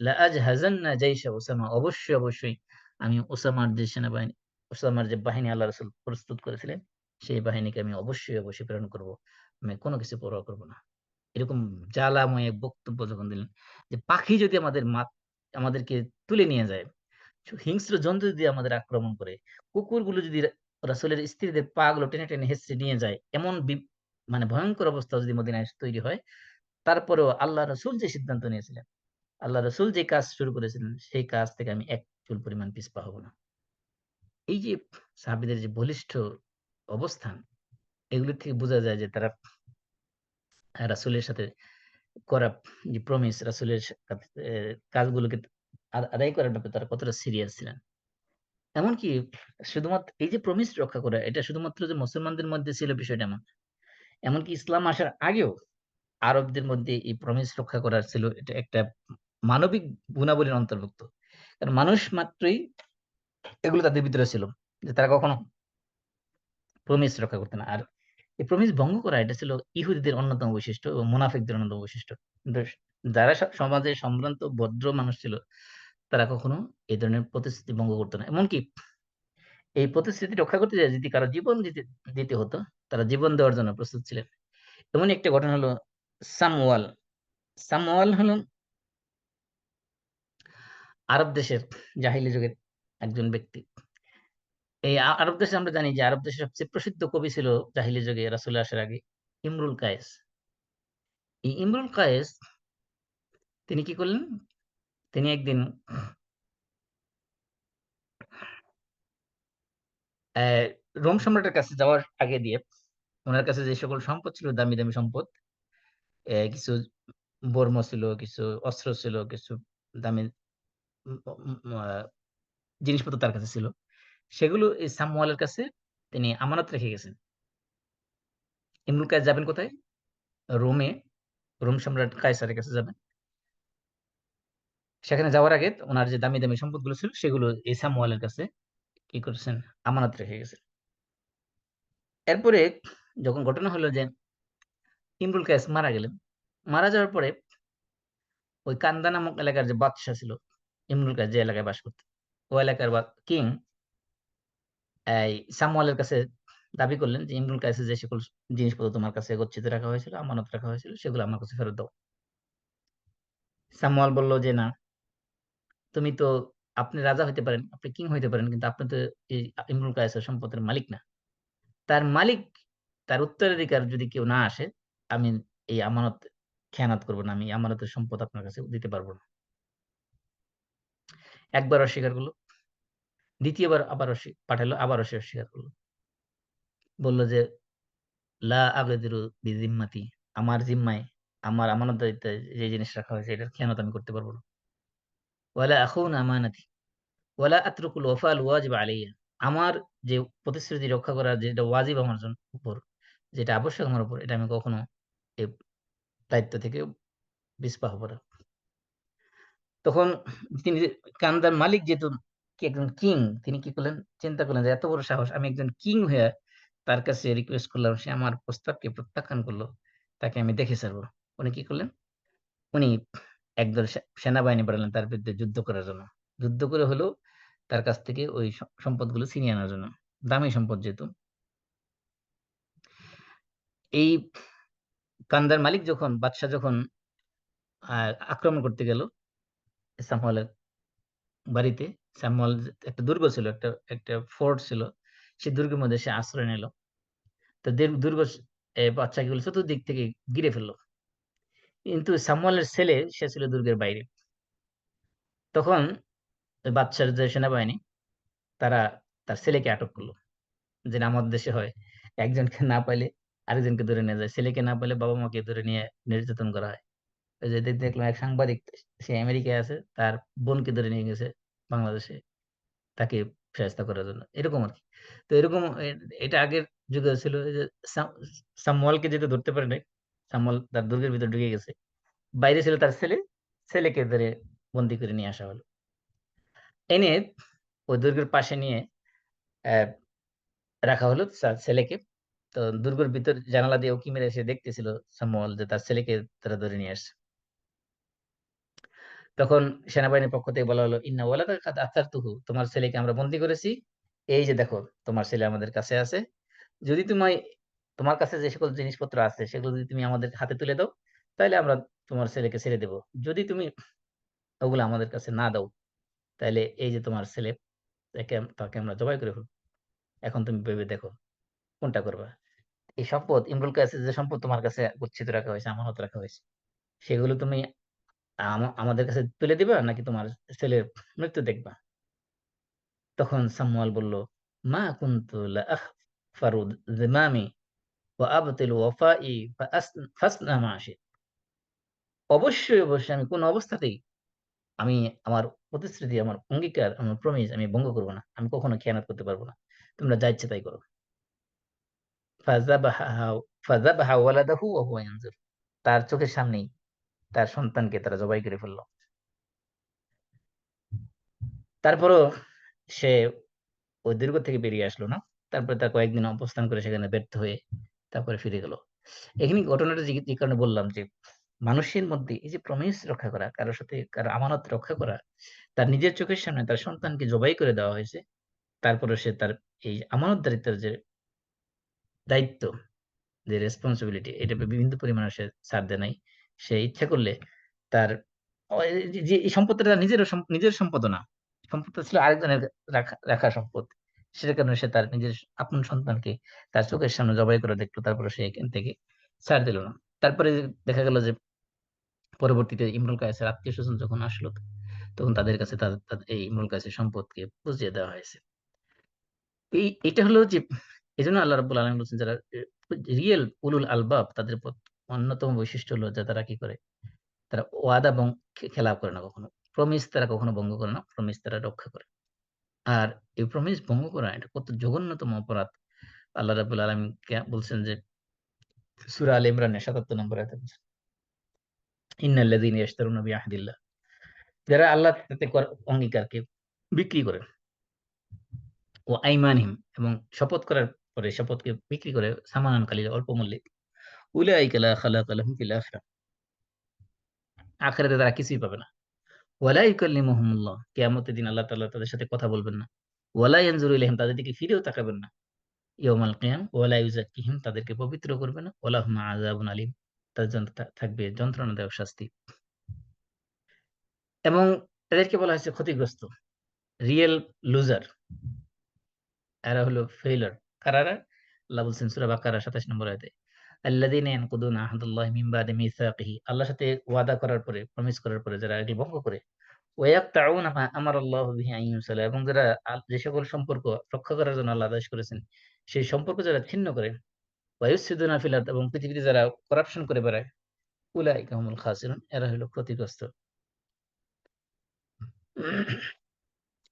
লাআজহাজান্না জাইশা উসামা। অবশ্যই, অবশ্যই আমি উসামার যে বাহিনী আল্লাহ রাসূল প্রস্তুত করেছিলেন, সেই বাহিনীকে আমি অবশ্যই, অবশ্যই প্রেরণ করব। আমি কোনো কিছু পরোয়া করব না। এরকম জ্বালাময় এক বক্তব্য যখন দিলেন যে, পাখি যদি আমাদেরকে তুলে নিয়ে যায়, হিংস্র জন্তু যদি আমাদের আক্রমণ করে, কুকুরগুলো যদি রাসূলের স্ত্রীদের পা গুলো টেনে, টেনে হেঁচড়ে নিয়ে যায়, এমন মানে ভয়ংকর অবস্থা যদি মদিনায় তৈরি হয়, তারপরেও আল্লাহ রাসূল যে সিদ্ধান্ত নিয়েছিলেন, আল্লাহ রাসূল যে কাজ শুরু করেছিলেন, সেই কাজ থেকে আমি এক চুল পরিমাণ পিছপা হব না। এই যে সাহাবীদের যে বলিষ্ঠ অবস্থান, এগুলো থেকে বোঝা যায় যে তারা রাসূলের সাথে করা যে প্রমিস রাসূলের কাজগুলোকে আদায় করার ব্যাপারে তারা কতটা সিরিয়াস ছিলেন। এমনকি শুধুমাত্র এই যে প্রমিস রক্ষা করা, এটা শুধুমাত্র যে মুসলমানদের মধ্যে ছিল বিষয়টা এমন। এমনকি ইসলাম আসার আগেও আরবদের মধ্যে এই প্রমিস রক্ষা করার ছিল এটা একটা মানবিক গুণাবলীর অন্তর্ভুক্ত। কারণ মানুষ মাত্রই এগুলো তাদের ভিতরে ছিল। যে তারা কখনো প্রমিস রক্ষা করত না। আর এই প্রমিস ভঙ্গ করা এটা ছিল ইহুদীদের অন্যতম বৈশিষ্ট্য এবং মুনাফিকদের অন্যতম বৈশিষ্ট্য। কিন্তু যারা সমাজে সম্ভ্রান্ত ভদ্র মানুষ ছিল, তারা কখনো এই ধরনের প্রতিশ্রুতি ভঙ্গ করত না। এমনকি এই প্রতিশ্রুতি রক্ষা করতে যেয়ে যদি কারো জীবন দিতে হতো, তারা জীবন দেওয়ার জন্য প্রস্তুত ছিলেন। এমনই একটা ঘটনা হলো সামওয়াল। সামওয়াল হলো আরব দেশের জাহিলি যুগের একজন ব্যক্তি। এই আরব দেশে আমরা জানি যে আরব দেশের সবচেয়ে প্রসিদ্ধ কবি ছিল জাহিলি যুগে রাসূল আসার আগে ইমরুল কায়েস। এই ইমরুল কায়েস তিনি কি করলেন? তিনি একদিন অ্যা রোম সম্রাটের কাছে যাওয়ার আগে দিয়ে উনার কাছে যে সকল সম্পদ ছিল দামি, দামি সম্পদ, কিছু বর্ম ছিল, কিছু অস্ত্র ছিল, কিছু দামি উম উম আ জিনিসপত্র তার কাছে ছিল। সেগুলো এই সামওয়ালের কাছে তিনি আমানত রেখে গেছেন। ইমরুল কায়েস যাবেন কোথায়? রোমে, রোম সম্রাট কায়সারের কাছে যাবেন। সেখানে যাওয়ার আগে উনার যে দামি, দামি সম্পদগুলো ছিল সেগুলো এই সামওয়ালের কাছে কি করেছেন? আমানত রেখে গেছেন। এরপরে যখন ঘটনা হলো যে ইমরুল কায়েস মারা গেলেন। মারা যাওয়ার পরে ওই কান্দা নামক এলাকার যে বাদশা ছিল, ইমরুল কায়েস যে এলাকায় বাস করত। ও এলাকার কিং এই সামওয়ালের কাছে দাবি করলেন যে, "ইমরুল কায়েসের যে সকল জিনিসপত্র তোমার কাছে গচ্ছিত রাখা হয়েছিল, আমানত রাখা হয়েছিল, সেগুলো আমার কাছে ফেরত দাও।" সামওয়াল বলল যে, "না, তুমি তো আপনি রাজা হইতে পারেন, আপনি কিং হইতে পারেন। কিন্তু আপনি তো এই ইমরুল কায়েসের সম্পদের মালিক না। তার মালিক, তার উত্তরাধিকার যদি কেউ না আসে, আমি এই আমানত খেয়ানত করব না। আমি আমানতের সম্পদ আপনার কাছে দিতে পারব না।" একবার অস্বীকার করল। দ্বিতীয়বার আবার পাঠাইলো, আবার সে অস্বীকার করল। বলল যে, "লা আগাদিরু বিজিম্মাতি" আমার জিম্মায়, আমার আমানতদারিতে যে জিনিস রাখা হয়েছে এটার খেয়ানত আমি করতে পারব না। ওয়ালা আখুন আমানাতি ওয়ালা আতরুকুল ওয়াফাল ওয়াজিব আলাইয়া। আমার যে প্রতিশ্রুতি রক্ষা করার যেটা ওয়াজিব আমার উপর, যেটা আবশ্যক আমার উপর, এটা আমি কখনো এই দায়িত্ব থেকে পিছপা হব না। তখন তিনি কান্দার মালিক যেহেতু একজন কিং, তিনি কি করলেন? চিন্তা করলেন যে এত বড় সাহস! আমি একজন কিং হইয়া তার কাছে রিকোয়েস্ট করলাম। সে আমার প্রস্তাবকে প্রত্যাখ্যান করল। তাকে আমি দেখে ছাড়বো। উনি কি করলেন? উনি একদল সেনাবাহিনী পাঠালেন তার বিরুদ্ধে যুদ্ধ করার জন্য। যুদ্ধ করে হলেও তার কাছ থেকে ওই সম্পদগুলো ছিনিয়ে আনার জন্য। দামি সম্পদ যেহেতু। এই কান্দার মালিক যখন বাদশা যখন আ আক্রমণ করতে গেল সামওয়ালের বাড়িতে, সামওয়াল একটা দুর্গ ছিল, একটা ফোর্ট ছিল। সেই দুর্গের মধ্যে সে আশ্রয় নিল। তো দুর্গ বাদশাকে চতুর্দিক থেকে ঘিরে ফেলল। কিন্তু সামুয়েলের ছেলে সে ছিল দুর্গের বাইরে। তখন ওই বাদশার যে সেনাবাহিনী তারা তার ছেলেকে আটক করল। যেটা আমাদের দেশে হয়। একজনকে না পাইলে আরেকজনকে ধরে নিয়ে যায়। ছেলেকে না পাইলে বাবা-মাকে ধরে নিয়ে নির্যাতন করা হয়। ওই যে দেখলাম এক সাংবাদিক সে আমেরিকায় আছে। তার বোনকে ধরে নিয়ে গেছে বাংলাদেশে তাকে শায়েস্তা করার জন্য। এরকম আরকি। তো এরকম এটা আগের যুগে ছিল এই যে সা সামুয়েলকে যেহেতু ধরতে পারে নাই। সামুয়েল তার দুর্গের ভিতরে ঢুকে গেছে। বাইরে ছিল তার ছেলে। ছেলেকে ধরে বন্দী করে নিয়ে আসা হলো। এনে ওই দুর্গের পাশে নিয়ে অ্যা রাখা হলো তার ছেলেকে। তো দুর্গের ভিতর জানালা দিয়ে উঁকি মেরে এসে দেখতেছিল সামুয়েল যে তার ছেলেকে তারা ধরে নিয়ে আসছে। তখন সেনাবাহিনীর পক্ষ থেকে বলা হলো, "ইন্না ওয়ালাদাকা কাদ আতারতুহু" তোমার ছেলেকে আমরা বন্দী করেছি। এই যে দেখো তোমার ছেলে আমাদের কাছে আছে। যদি তোমার কাছে যে সকল জিনিসপত্র আছে সেগুলো যদি তুমি আমাদের হাতে তুলে দাও, তাহলে আমরা তোমার ছেলেকে ছেড়ে দেব। যদি তুমি ওগুলো আমাদের কাছে না দাও, তাহলে এই যে তোমার ছেলে, তাকে আমরা জবাই করে ফেলবো। এখন তুমি ভেবে দেখো কোনটা করবা। এই সম্পদ, ইমরুল কায়েসের যে সম্পদ তোমার কাছে গচ্ছিত রাখা হয়েছে, আমানত রাখা হয়েছে, সেগুলো তুমি আমাদের কাছে তুলে দিবা, নাকি তোমার ছেলের মৃত্যু দেখবা? তখন সামুয়াল বলল, মা কুনতু লা আখফারু যিমামি ওয়া আবতিলু ওয়াফাই ফাসনা মা শি'ত। অবশ্যই, অবশ্যই আমি কোন অবস্থাতেই আমি আমার প্রতিশ্রুতি, আমার অঙ্গীকার, আমার প্রমিস আমি ভঙ্গ করব না। আমি কখনো খেয়ানত করতে পারবো না। তোমরা যা ইচ্ছে তাই করো। ফাযাবাহা ফাযাবাহা ওয়ালাদাহু ওয়া হুয়া ইয়ানজুর। তার চোখের সামনেই তার সন্তানকে তারা জবাই করে ফেলল। তারপরও সে ওই দুর্গ থেকে বেরিয়ে আসলো না। তারপরে তার কয়েকদিন অবস্থান করে সেখানে ব্যর্থ হয়ে তারপরে ফিরে গেল। এখানে ঘটনাটা যে কারণে বললাম যে, মানুষের মধ্যে এই যে প্রমিস রক্ষা করা, কারোর সাথে কারো আমানত রক্ষা করা, তার নিজের চোখের সামনে তার সন্তানকে জবাই করে দেওয়া হয়েছে। তারপরে সে তার এই আমানতদারিত্বের যে দায়িত্ব, যে রেসপন্সিবিলিটি, এটা বিভিন্ন পরিমাণে সে ছাড় দেয় নাই। সে ইচ্ছা করলে তার যে এই সম্পদটা তার নিজের সম্পদ না। সম্পদটা ছিল আরেকজনের রাখা সম্পদ। সেটার কারণে সে তার নিজের আপন সন্তানকে তার চোখের সামনে জবাই করে দেখলো। তারপরে সে এখান থেকে ছাড় দিল না। তারপরে দেখা গেল যে পরবর্তীতে ইমরুল কায়েসের আত্মীয়স্বজন যখন আসলো, তখন তাদের কাছে এই ইমরুল কায়েসের সম্পদকে বুঝিয়ে দেওয়া হয়েছে। এটা হলো যে, এজন্য আল্লাহ রাব্বুল আলামিন বলছেন, যারা রিয়েল উলুল আলবাব, তাদের অন্যতম বৈশিষ্ট্য হলো যে তারা কি করে? তারা ওয়াদা খেলাপ করে না কখনো। প্রমিস তারা কখনো ভঙ্গ করে না। প্রমিস তারা রক্ষা করে। আর এই প্রমিস ভঙ্গ করা এটা কত জঘন্যতম অপরাধ। আল্লাহ রাব্বুল আলামিন বলছেন যে, সূরা আলে ইমরানের ৭৭ নম্বর আয়াতে বলছেন, ইন্নাল্লাযীনা ইয়াশতারুনা বিআহদিল্লাহ। যারা আল্লাহর সাথে অঙ্গীকারকে বিক্রি করে, ও আইমানিহিম, এবং শপথ করার পরে শপথকে বিক্রি করে সামানান কালিলা, অল্প মূল্যে, উলাইকা লা খালাকা লাহুম ফিল আখিরাহ। আখিরাতে তারা কিছুই পাবে না। ওয়ালা ইউকাল্লিমুহুমুল্লাহ, কিয়ামতের দিন আল্লাহ তাআলা তাদের সাথে কথা বলবেন না। ওয়ালা ইয়ানজুরু ইলাইহিম, তাদের দিকে ফিরেও তাকাবেন না। ইয়াউমাল কিয়াম ওয়ালা ইউযাক্কিহিম, তাদেরকে পবিত্র করবে না। ওয়ালাহুম আযাবুন আলীম, তাদের জন্য থাকবে যন্ত্রণাদায়ক শাস্তি। এবং তাদেরকে বলা হয়েছে ক্ষতিগ্রস্ত, রিয়েল লুজার, এরা হলো ফেইলিউর। কারারা? আল্লাহ বলছেন সূরা বাকারা ২৭ নম্বর আয়াতে, আল্লাযীনা ইয়ানকুদুনা আহদাল্লাহি মিন বাদি মিসাকিহি, আল্লাহর সাথে ওয়াদা করার পরে, প্রমিস করার পরে যারা এটি ভঙ্গ করে, ওয়ায়াকতাউনা মা আমারাল্লাহু বিহি আন ইউসালা, এবং যারা যে সকল সম্পর্ক রক্ষা করার জন্য আল্লাহ আদেশ করেছেন, সেই সম্পর্ক যারা ছিন্ন করে, ওয়ায়ুফসিদুনা ফিল আরদ, এবং পৃথিবীতে যারা করাপশন করে বেড়ায়, উলাইকা হুমুল খাসিরুন, এরা হলো ক্ষতিগ্রস্ত।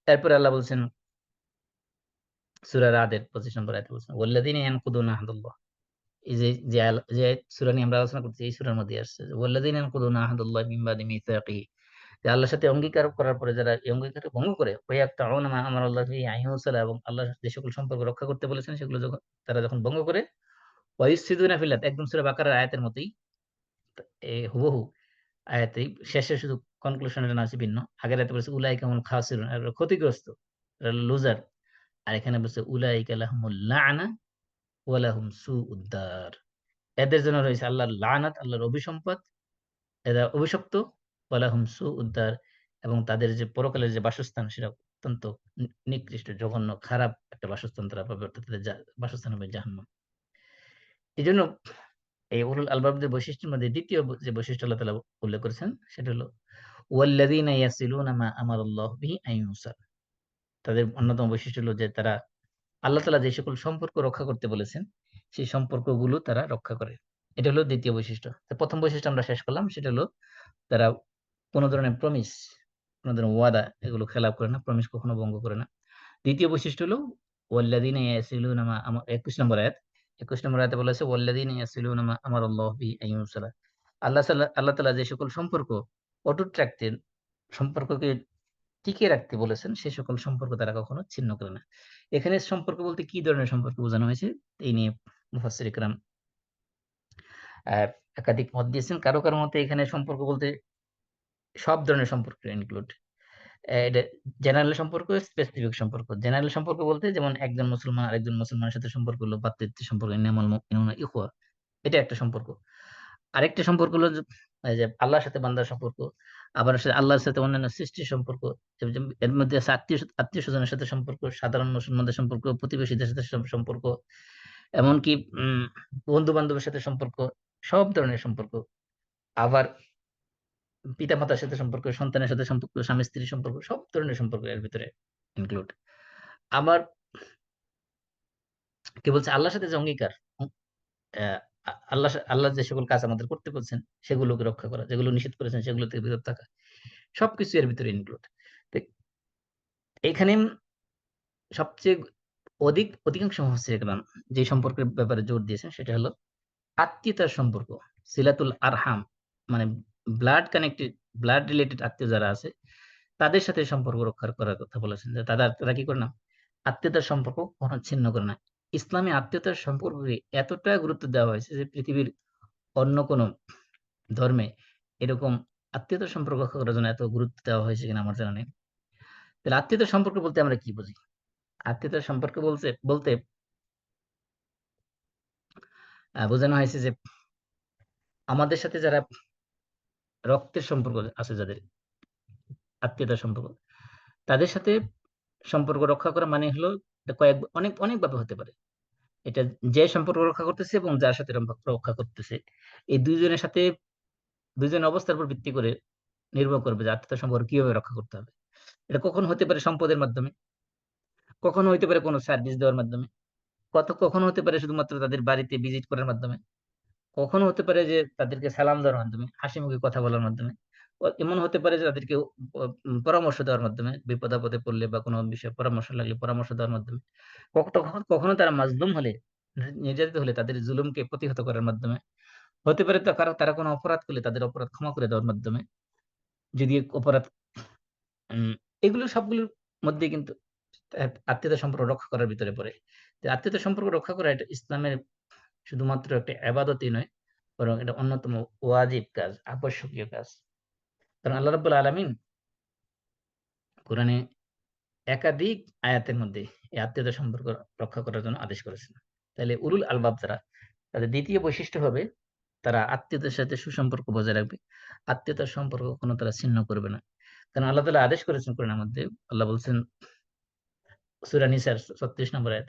এরপরে আল্লাহ বলছেন সূরা রাদের ২৫ নম্বর আয়াতে বলছেন, ওয়াল্লাযীনা ইয়ানকুদুনা আহদাল্লাহ। এই যে সূরা নিয়ে আমরা আলোচনা করছি, এই সূরার মধ্যে আসছে যে, ওয়াল্লাযীনা ইয়ানকুদুনা আহদাল্লাহি মিন বাদি মিসাকিহি, যে আল্লাহর সাথে অঙ্গীকার করার পরে যারা এই অঙ্গীকারকে ভঙ্গ করে, ওয়ায়াকতাউনা মা আমারাল্লাহু বিহি আন ইউসালা, এবং আল্লাহ যে সকল সম্পর্ক রক্ষা করতে বলেছেন সেগুলো তারা যখন ভঙ্গ করে, ওয়ায়ুফসিদুনা ফিল আরদ, একদম সূরা বাকারার আয়াতের মতোই, হুবহু আয়াতেই শেষে শুধু কনক্লুশন এর না আছে ভিন্ন। আগের আয়াতে বলেছে উলাইকা হুমুল খাসিরুন, এরা ক্ষতিগ্রস্ত, এরা লুজার। আর এখানে বলছে উলাইকা লাহুমুল লা'না ওয়া লাহুম সুউদ দার, এদের জন্য রয়েছে আল্লাহর লানাত, আল্লাহর অভিসম্পাত, এরা অভিশপ্ত, ওয়া লাহুম সুউদ দার, এবং তাদের যে পরকালের যে বাসস্থান, সেটা অত্যন্ত নিকৃষ্ট, জঘন্য, খারাপ একটা বাসস্থান তারা পাবে, অর্থাৎ তাদের বাসস্থান হবে জাহান্নাম। এজন্য এই উলুল আলবাবদের বৈশিষ্ট্যের মধ্যে দ্বিতীয় যে বৈশিষ্ট্য আল্লাহ তাআলা উল্লেখ করেছেন সেটা হলো, ওয়াল্লাযীনা ইয়াসিলুনা মা আমারাল্লাহু বিহি আন ইউসাল। তাদের অন্যতম বৈশিষ্ট্য হলো যে তারা আল্লাহ তাআলা যে সকল সম্পর্ক রক্ষা করতে বলেছেন, সেই সম্পর্কগুলো তারা রক্ষা করে। এটা হলো দ্বিতীয় বৈশিষ্ট্য। তো প্রথম বৈশিষ্ট্য আমরা শেষ করলাম, সেটা হলো তারা কোন ধরনের প্রমিস, কোন ধরনের ওয়াদা, এগুলো খেলাপ করে না, প্রমিস কখনো ভঙ্গ করে না। দ্বিতীয় বৈশিষ্ট্য হলো ওয়াল্লাযীনা ইয়াসিলুনা মা ২১ নম্বর আয়াত। ২১ নম্বর আয়াতে বলা হয়েছে, ওয়াল্লাযীনা ইয়াসিলুনা মা আমারাল্লাহু বিহি আন ইউসালা। আল্লাহ তাআলা যে সকল সম্পর্ক অটুট রাখতে, সম্পর্ককে টিকিয়ে রাখতে বলেছেন, সে সকল সম্পর্ক তারা কখনো ছিন্ন করে না। এখানে সম্পর্ক বলতে কি ধরনের সম্পর্ক বোঝানো হয়েছে, এই নিয়ে মুফাসসির ইকরাম আ একাধিক মত দিয়েছেন। কারো মতে এখানে সম্পর্ক বলতে সব ধরনের সম্পর্ক ইনক্লুড। এটা জেনারেল সম্পর্ক, স্পেসিফিক সম্পর্ক। জেনারেল সম্পর্ক বলতে যেমন একজন মুসলমান আরেকজন মুসলমানের সাথে সম্পর্ক হলো ভ্রাতৃত্বের সম্পর্ক, ইন্নামাল মুমিনুনা ইখওয়া, এটা একটা সম্পর্ক। আরেকটা সম্পর্ক হলো এই যে আল্লাহর সাথে বান্দার সম্পর্ক, আবার আল্লাহর সাথে অন্যান্য সৃষ্টির সম্পর্ক। এর মধ্যে আছে আত্মীয় স্বজনের সাথে সম্পর্ক, সাধারণ মুসলমানদের সম্পর্ক, প্রতিবেশীদের সাথে সম্পর্ক, এমনকি বন্ধু বান্ধবের সাথে সম্পর্ক, সব ধরনের সম্পর্ক। আবার পিতা মাতার সাথে সম্পর্ক, সন্তানের সাথে সম্পর্ক, স্বামী স্ত্রীর সম্পর্ক, সব ধরনের সম্পর্ক এর ভিতরে ইনক্লুড। আবার কি বলছে আল্লাহর সাথে যে অঙ্গীকার, আহ, আল্লাহ যে সকল কাজ আমাদের করতে বলছেন সেগুলোকে রক্ষা করা, যেগুলো নিষেধ করেছেন সেগুলো থেকে বিরত থাকা, সবকিছু এর ভিতরে ইনক্লুড। এখানে সবচেয়ে অধিকাংশ মুফাসসির কেরাম যে সম্পর্কের ব্যাপারে জোর দিয়েছেন সেটা হলো আত্মীয়তার সম্পর্ক, সিলাতুল আরহাম, মানে ব্লাড কানেক্টেড, ব্লাড রিলেটেড আত্মীয় যারা আছে তাদের সাথে সম্পর্ক রক্ষা করার কথা বলেছেন, যে তারা কি করে না, আত্মীয়তার সম্পর্ক কখনো ছিন্ন করে না। ইসলামে আত্মীয়তার সম্পর্কে এতটা গুরুত্ব দেওয়া হয়েছে যে পৃথিবীর অন্য কোনো ধর্মে এরকম আত্মীয়তার সম্পর্ক রক্ষা করার জন্য এত গুরুত্ব দেওয়া হয়েছে কিনা আমার জানা নেই। তাহলে আত্মীয়তার সম্পর্ক বলতে আমরা কি বুঝি? আত্মীয়তার সম্পর্ক বলতে বলতে বোঝানো হয়েছে যে আমাদের সাথে যারা রক্তের সম্পর্ক আছে, যাদের আত্মীয়তার সম্পর্ক, তাদের সাথে সম্পর্ক রক্ষা করা মানে হলো এটা অনেক অনেক ভাবে হতে পারে। এটা যে সম্পর্ক রক্ষা করতেছে এবং যার সাথে রক্ষা করতেছে, এই দুইজনের সাথে দুইজনের অবস্থার উপর ভিত্তি করে নির্ভর করবে যে আত্মীয়তার সম্পর্ক কিভাবে রক্ষা করতে হবে। এটা কখন হতে পারে সম্পদের মাধ্যমে, কখনো হতে পারে কোনো সার্ভিস দেওয়ার মাধ্যমে, কখনো হতে পারে শুধুমাত্র তাদের বাড়িতে ভিজিট করার মাধ্যমে, কখনো হতে পারে যে তাদেরকে সালাম দেওয়ার মাধ্যমে, হাসি মুখে কথা বলার মাধ্যমে, এমন হতে পারে যে তাদেরকে পরামর্শ দেওয়ার মাধ্যমে, বিপদ আপদে পড়লে বা কোনো বিষয়ে পরামর্শ লাগলে পরামর্শ দেওয়ার মাধ্যমে, কখনো কখনো তারা মাজলুম হলে, নির্যাতিত হলে তাদের জুলুমকে প্রতিহত করার মাধ্যমে, হতে পারে তো তারা কোনো অপরাধ করলে তাদের অপরাধ ক্ষমা করে দেওয়ার মাধ্যমে, যদি অপরাধ উম, এগুলো সবগুলোর মধ্যে কিন্তু আত্মীয়তা সম্পর্ক রক্ষা করার ভিতরে পড়ে। তো আত্মীয়তা সম্পর্ক রক্ষা করা এটা ইসলামের শুধুমাত্র একটা আবাদতই নয়, বরং এটা অন্যতম ওয়াজিব কাজ, আবশ্যকীয় কাজ। কারণ আল্লাহ রাব্বুল আলামিন কোরআনে একাধিক আয়াতের মধ্যে এই আত্মীয়তা সম্পর্ক রক্ষা করার জন্য আদেশ করেছেন। তাহলে উলুল আলবাব যারা, তাদের দ্বিতীয় বৈশিষ্ট্য হবে তারা আত্মীয়তার সাথে সুসম্পর্ক বজায় রাখবে, আত্মীয়তার সম্পর্ক কোনো তারা ছিন্ন করবে না। কারণ আল্লাহ তাআলা আদেশ করেছেন কোরআনের মধ্যে, আল্লাহ বলছেন সূরা নিসার ৩৬ নম্বর আয়াত,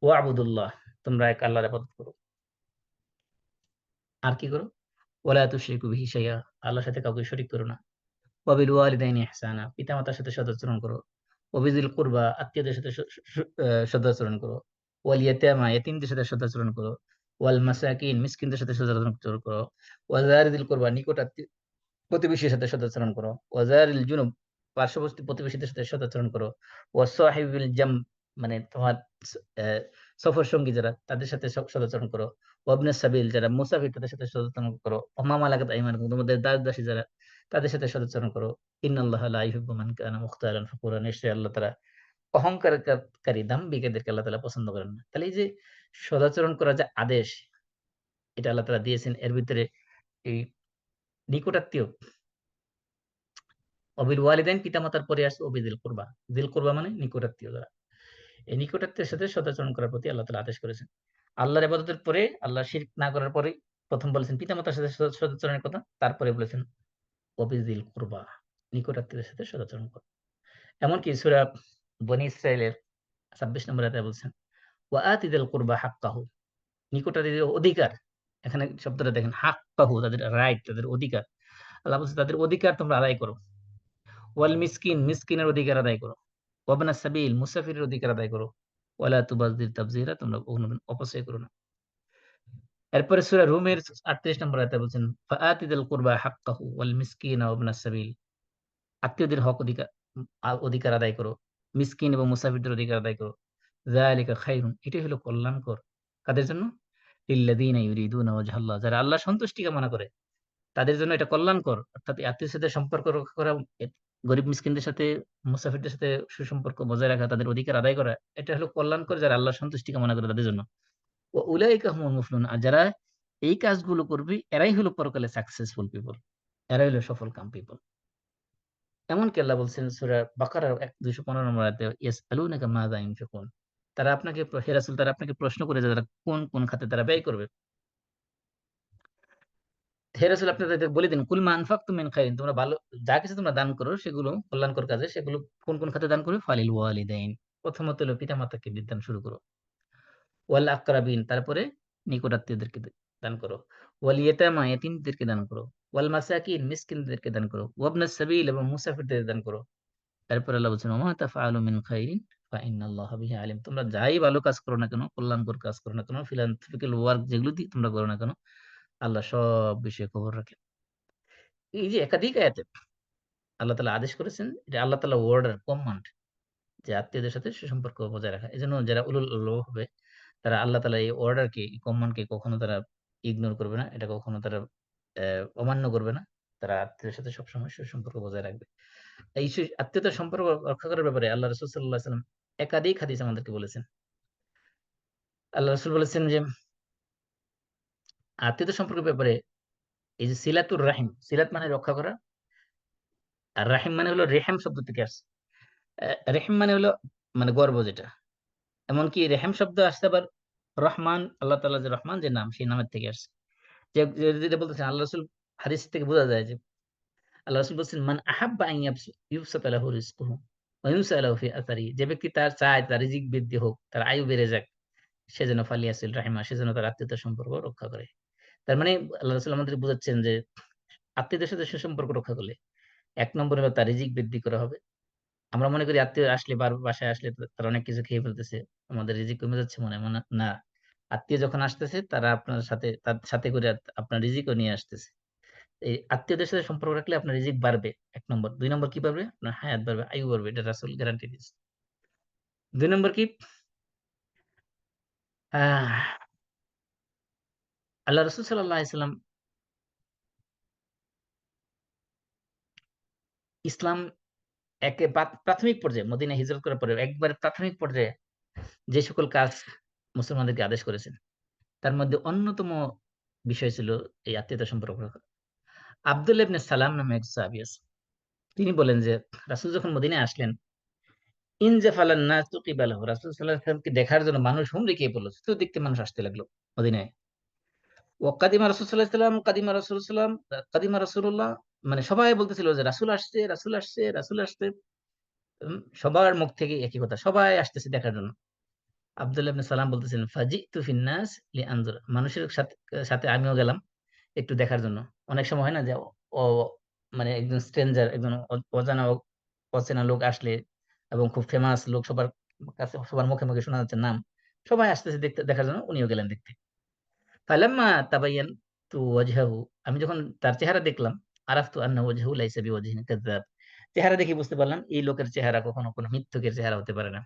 ওয়াবুদুল্লাহ, তোমরা এক আল্লাহর ইবাদত করো। আর কি করো? ওয়ালা তুশরিকু বিহি শাইআ, আল্লাহর সাথে কাউকে শরীক করো না। ওয়াবিল ওয়ালিদাইনি ইহসানা, পিতামাতার সাথে সদাচরণ করো। ওয়াবিযিল কুরবা, আত্মীয়দের সাথে সদাচরণ করো। ওয়াল ইয়াতামা, এতিমদের সাথে সদাচরণ করো। ওয়াল মাসাকিন, মিসকিনদের সাথে সদাচরণ করো। ওয়া যারিদিল কুরবা, নিকট প্রতিবেশীর সাথে সদাচরণ করো। ওয়া যারিল জুনুব, পার্শ্ববর্তী প্রতিবেশীদের সাথে সদাচরণ করো। ওয়া সাহিবিল জাম, মানে তোমার আহ, সফর সঙ্গী যারা তাদের সাথে সদাচরণ করো। ওয়াবনাস সাবিল, যারা মুসাফির তাদের সাথে সদাচরণ করো। ওয়া মা মালাকাত আইমানুকুম, তোমাদের দাস দাসী যারা তাদের সাথে সদাচরণ করো। ইন্নাল্লাহা লা ইউহিব্বু মান কানা মুখতালান ফাকুরা, নিশ্চয়ই আল্লাহ তাআলা অহংকারী দাম্ভিকদেরকে আল্লাহ তাআলা পছন্দ করেন না। তাহলে এই যে সদাচরণ করার যে আদেশ এটা আল্লাহ তাআলা দিয়েছেন, এর ভিতরে এই নিকটাত্মীয়, অবিল ওয়ালিদাইন, পিতামাতার পরে আসছে অবিদিল কুরবা। দিল কুরবা মানে নিকটাত্মীয় যারা, এই নিকটাত্মীয়ের সাথে সদাচরণ করার প্রতি আল্লাহ তাআলা আদেশ করেছেন। আল্লাহর ইবাদতের পরে, আল্লাহ শিরক না করার পরে প্রথম বলেছেন পিতামাতার সাথে সদাচরণের কথা, তারপরে বলেছেন অবিদিল কুরবা, নিকটাত্মীয়ের সাথে সদাচরণ করা। এমনকি সূরা বনী ইসরাইলের ২৬ নম্বর আয়াতে বলছেন ওয়া আতিদিল কুরবা হাক্কাহু, নিকটাত্মীয় অধিকার, এখানে শব্দটা দেখেন, হাক্কাহু, তাদের রাইট, তাদের অধিকার। আল্লাহ বলছে তাদের অধিকার তোমরা আদায় করো। ওয়াল মিসকিন, মিসকিনের অধিকার আদায় করো। ওয়াবনা সাবিল, মুসাফিরের অধিকার আদায় করো। ওয়ালা তুবাযজির তাবযীরা, তোমরা কখনো অপচয় করো না। এরপরে সূরা রুমের ৩৮ নম্বর আয়াতে বলছেন ফাআতিদিল কুরবা হাক্কাহু ওয়াল মিসকিনা ওয়াবনা সাবিল, আত্মীয়দের হক অধিকার আদায় করো, মিসকিন এবং মুসাফিরদের অধিকার আদায় করো। যালিকা খায়রুন, এটাই হলো কল্যাণকর। কাদের জন্য? লিল্লাযীনা ইউরিদুনা ওয়াজহাল্লাহ, যারা আল্লাহর সন্তুষ্টি কামনা করে তাদের জন্য এটা কল্যাণকর। অর্থাৎ এই আত্মীয়দের সাথে সম্পর্ক রক্ষা করা, গরিব মিসকিনদের সাথে, মুসাফিরদের সাথে সুসম্পর্ক বজায় রাখা, তাদের অধিকার আদায় করা, এটা হলো কল্যাণকর যারা আল্লাহর সন্তুষ্টি কামনা করে তাদের জন্য। ওয়া উলাইকা হুমুল মুফলিহুন, আর যারা এই কাজগুলো করবে এরাই হলো পরকালে সাকসেসফুল পিপল, এরাই হলো সফল কাম পিপল। এমনকি আল্লাহ বলছেন সূরা বাকারার ২১৫ নম্বর আয়াতে ইয়াসআলুনাকা মাযা ইউনফিকুন। তারা আপনাকে হে রাসূল তারা আপনাকে প্রশ্ন করে যে তারা কোন খাতে তারা ব্যয় করবে। হে রাসূল আপনি তাদের বলে দিন, কুল মা আনফাকতুম মিন খাইরিন তোমরা ভালো যা কিছু তোমরা দান করো সেগুলো কল্যাণকর কাজে সেগুলো কোন খাতে দান করবে? ফালিল ওয়ালিদাইন। প্রথমত হলো পিতা-মাতাকে বিধান শুরু করো। ওয়াল আকরাবিন তারপরে নিকটাত্মীয়দেরকে দান করো। ওয়াল ইয়াতামা এতিমদেরকে দান করো। ওয়াল মাসাকিন মিসকিনদেরকে দান করো। ওয়াবনাস সাবিল এবং মুসাফিরদের দান করো। তারপরে আল্লাহ বলছেন, ওমা তাফআলু মিন খাইরিন ফাইন্নাল্লাহা বিহি আলিম। তোমরা যাই ভালো কাজ করো না কেন, কল্যাণকর কাজ করো না কেন, philanthropical ওয়ার্ক যেগুলো দিয়ে তোমরা করো না কেন, আল্লাহ সব বিষয়ে খবর রাখেন। এই যে একাধিক আয়াতে আল্লাহ তাআলা আদেশ করেছেন, এটা আল্লাহ তাআলা অর্ডার, কমান্ড যে আত্মীয়দের সাথে সুসম্পর্ক বজায় রাখা। এজন্য যারা উলুল আলবাব হবে তারা আল্লাহ তাআলা এই অর্ডারকে, এই কমান্ডকে কখনো তারা ইগনোর করবে না। এটা কখনো তারা অমান্য করবে না। তারা আত্মীয়দের সাথে সবসময় সুসম্পর্ক বজায় রাখবে। এই আত্মীয়তার সম্পর্ক রক্ষা করার ব্যাপারে আল্লাহ রাসূল সাল্লাল্লাহু আলাইহি ওয়াসাল্লাম একাধিক হাদিস আমাদেরকে বলেছেন। আল্লাহ রাসূল বলেছেন যে আত্মীয়তার সম্পর্কের ব্যাপারে এই যে সিলাতুর রাহিম, সিলাত মানে রক্ষা করা। আর রাহিম মানে হলো রেহেম শব্দ থেকে আসছে। রেহেম মানে হলো মানে গর্ব যেটা। এমনকি রেহেম শব্দ আসছে আবার রহমান, আল্লাহ তাআলা যে রহমান যে নাম সেই নামের থেকে আসছে। যেটা বলতেছেন আল্লাহ রাসূল হাদিস থেকে বোঝা যায় যে আল্লাহ রাসূল বলছেন, "মান আহাব্বা আন ইউবসাতা লাহু রিজকুহু ওয়া ইউনসা লাহু ফি আথারিহি।" যে ব্যক্তি তার চায় তার রিজিক বৃদ্ধি হোক, তার আয়ু বেড়ে যাক, সে যেন ফালিয়াসিল রাহিমা, সে যেন তার আত্মীয়তার সম্পর্ক রক্ষা করে। তার মানে আল্লাহ রাসূল আমাদের বুঝাচ্ছেন যে আত্মীয়দের সাথে সুসম্পর্ক রক্ষা করলে ১ নম্বরে হলো তার রিজিক বৃদ্ধি করা হবে। আমরা মনে করি আত্মীয় আসলে বাসায় আসলে তারা অনেক কিছু খেয়ে ফেলতেছে। আমাদের রিজিক কমে যাচ্ছে মনে হয়। না। আত্মীয় যখন আসতেছে তারা আপনার সাথে তার সাথে করে আপনার রিজিকও নিয়ে আসতেছে। এই আত্মীয়দের সাথে সম্পর্ক রাখলে আপনার রিজিক বাড়বে ১ নম্বর। ২ নম্বর কি বাড়বে? আপনার হায়াত বাড়বে, আয়ু বাড়বে। এটা রাসূল গ্যারান্টি দিয়েছে। ২ নম্বর কি? আহ আল্লাহ রাসূল সাল্লাল্লাহু আলাইহি সাল্লাম ইসলাম একে প্রাথমিক পর্যায়ে মদিনায় হিজরত করার পরে একবারে প্রাথমিক পর্যায়ে যে সকল কাজ মুসলমানদেরকে আদেশ করেছেন, তার মধ্যে অন্যতম বিষয় ছিল এই আত্মীয়তার সম্পর্ক রাখা। আব্দুল্লাহ ইবনে সালাম নামে এক সাহাবী আছে। তিনি বলেন যে রাসূল যখন মদিনায় আসলেন, ইনজাফালান নাসু কিবালাহু। রাসূল সাল্লাল্লাহু আলাইহি ওয়াসাল্লামকে দেখার জন্য মানুষ হুমড়ি খেয়ে পড়ল। চতুর্দিক থেকে মানুষ আসতে লাগলো মদিনায়। কাদিমা রাসূল সাল্লাল্লাহু আলাইহি ওয়াসাল্লাম, কাদিমা রাসূল সাল্লাম, কাদিমা রাসূলুল্লাহ, মানে সবাই বলতেছিল যে রাসূল আসছে, রাসূল আসছে, রাসূল আসছে। সবার মুখ থেকে একই কথা। সবাই আসতেছে দেখার জন্য। আব্দুল্লাহ ইবনে সালাম বলতেছেন, "ফাজি'তু ফিন নাস লিআনজুরা।" মানুষের সাথে আমিও গেলাম একটু দেখার জন্য। অনেক সময় হয় না যে ও মানে একজন স্ট্রেঞ্জার, একজন অজানা অচেনা লোক আসলে এবং খুব ফেমাস লোক সবার কাছে সবার মুখে শোনা যাচ্ছে নাম। সবাই আসতেছে দেখার জন্য, উনিও গেলেন দেখতে। ফালাম্মা তাবায়্যানতু ওয়াজহাহু, আমি যখন তার চেহারা দেখলাম, আরাফতু আন্না ওয়াজহাহু লাইসা বিওয়াজহিন কাযযাব। চেহারা দেখে বুঝতে পারলাম এই লোকের চেহারা কখনো কোনো মিথ্যুকের চেহারা হতে পারে না।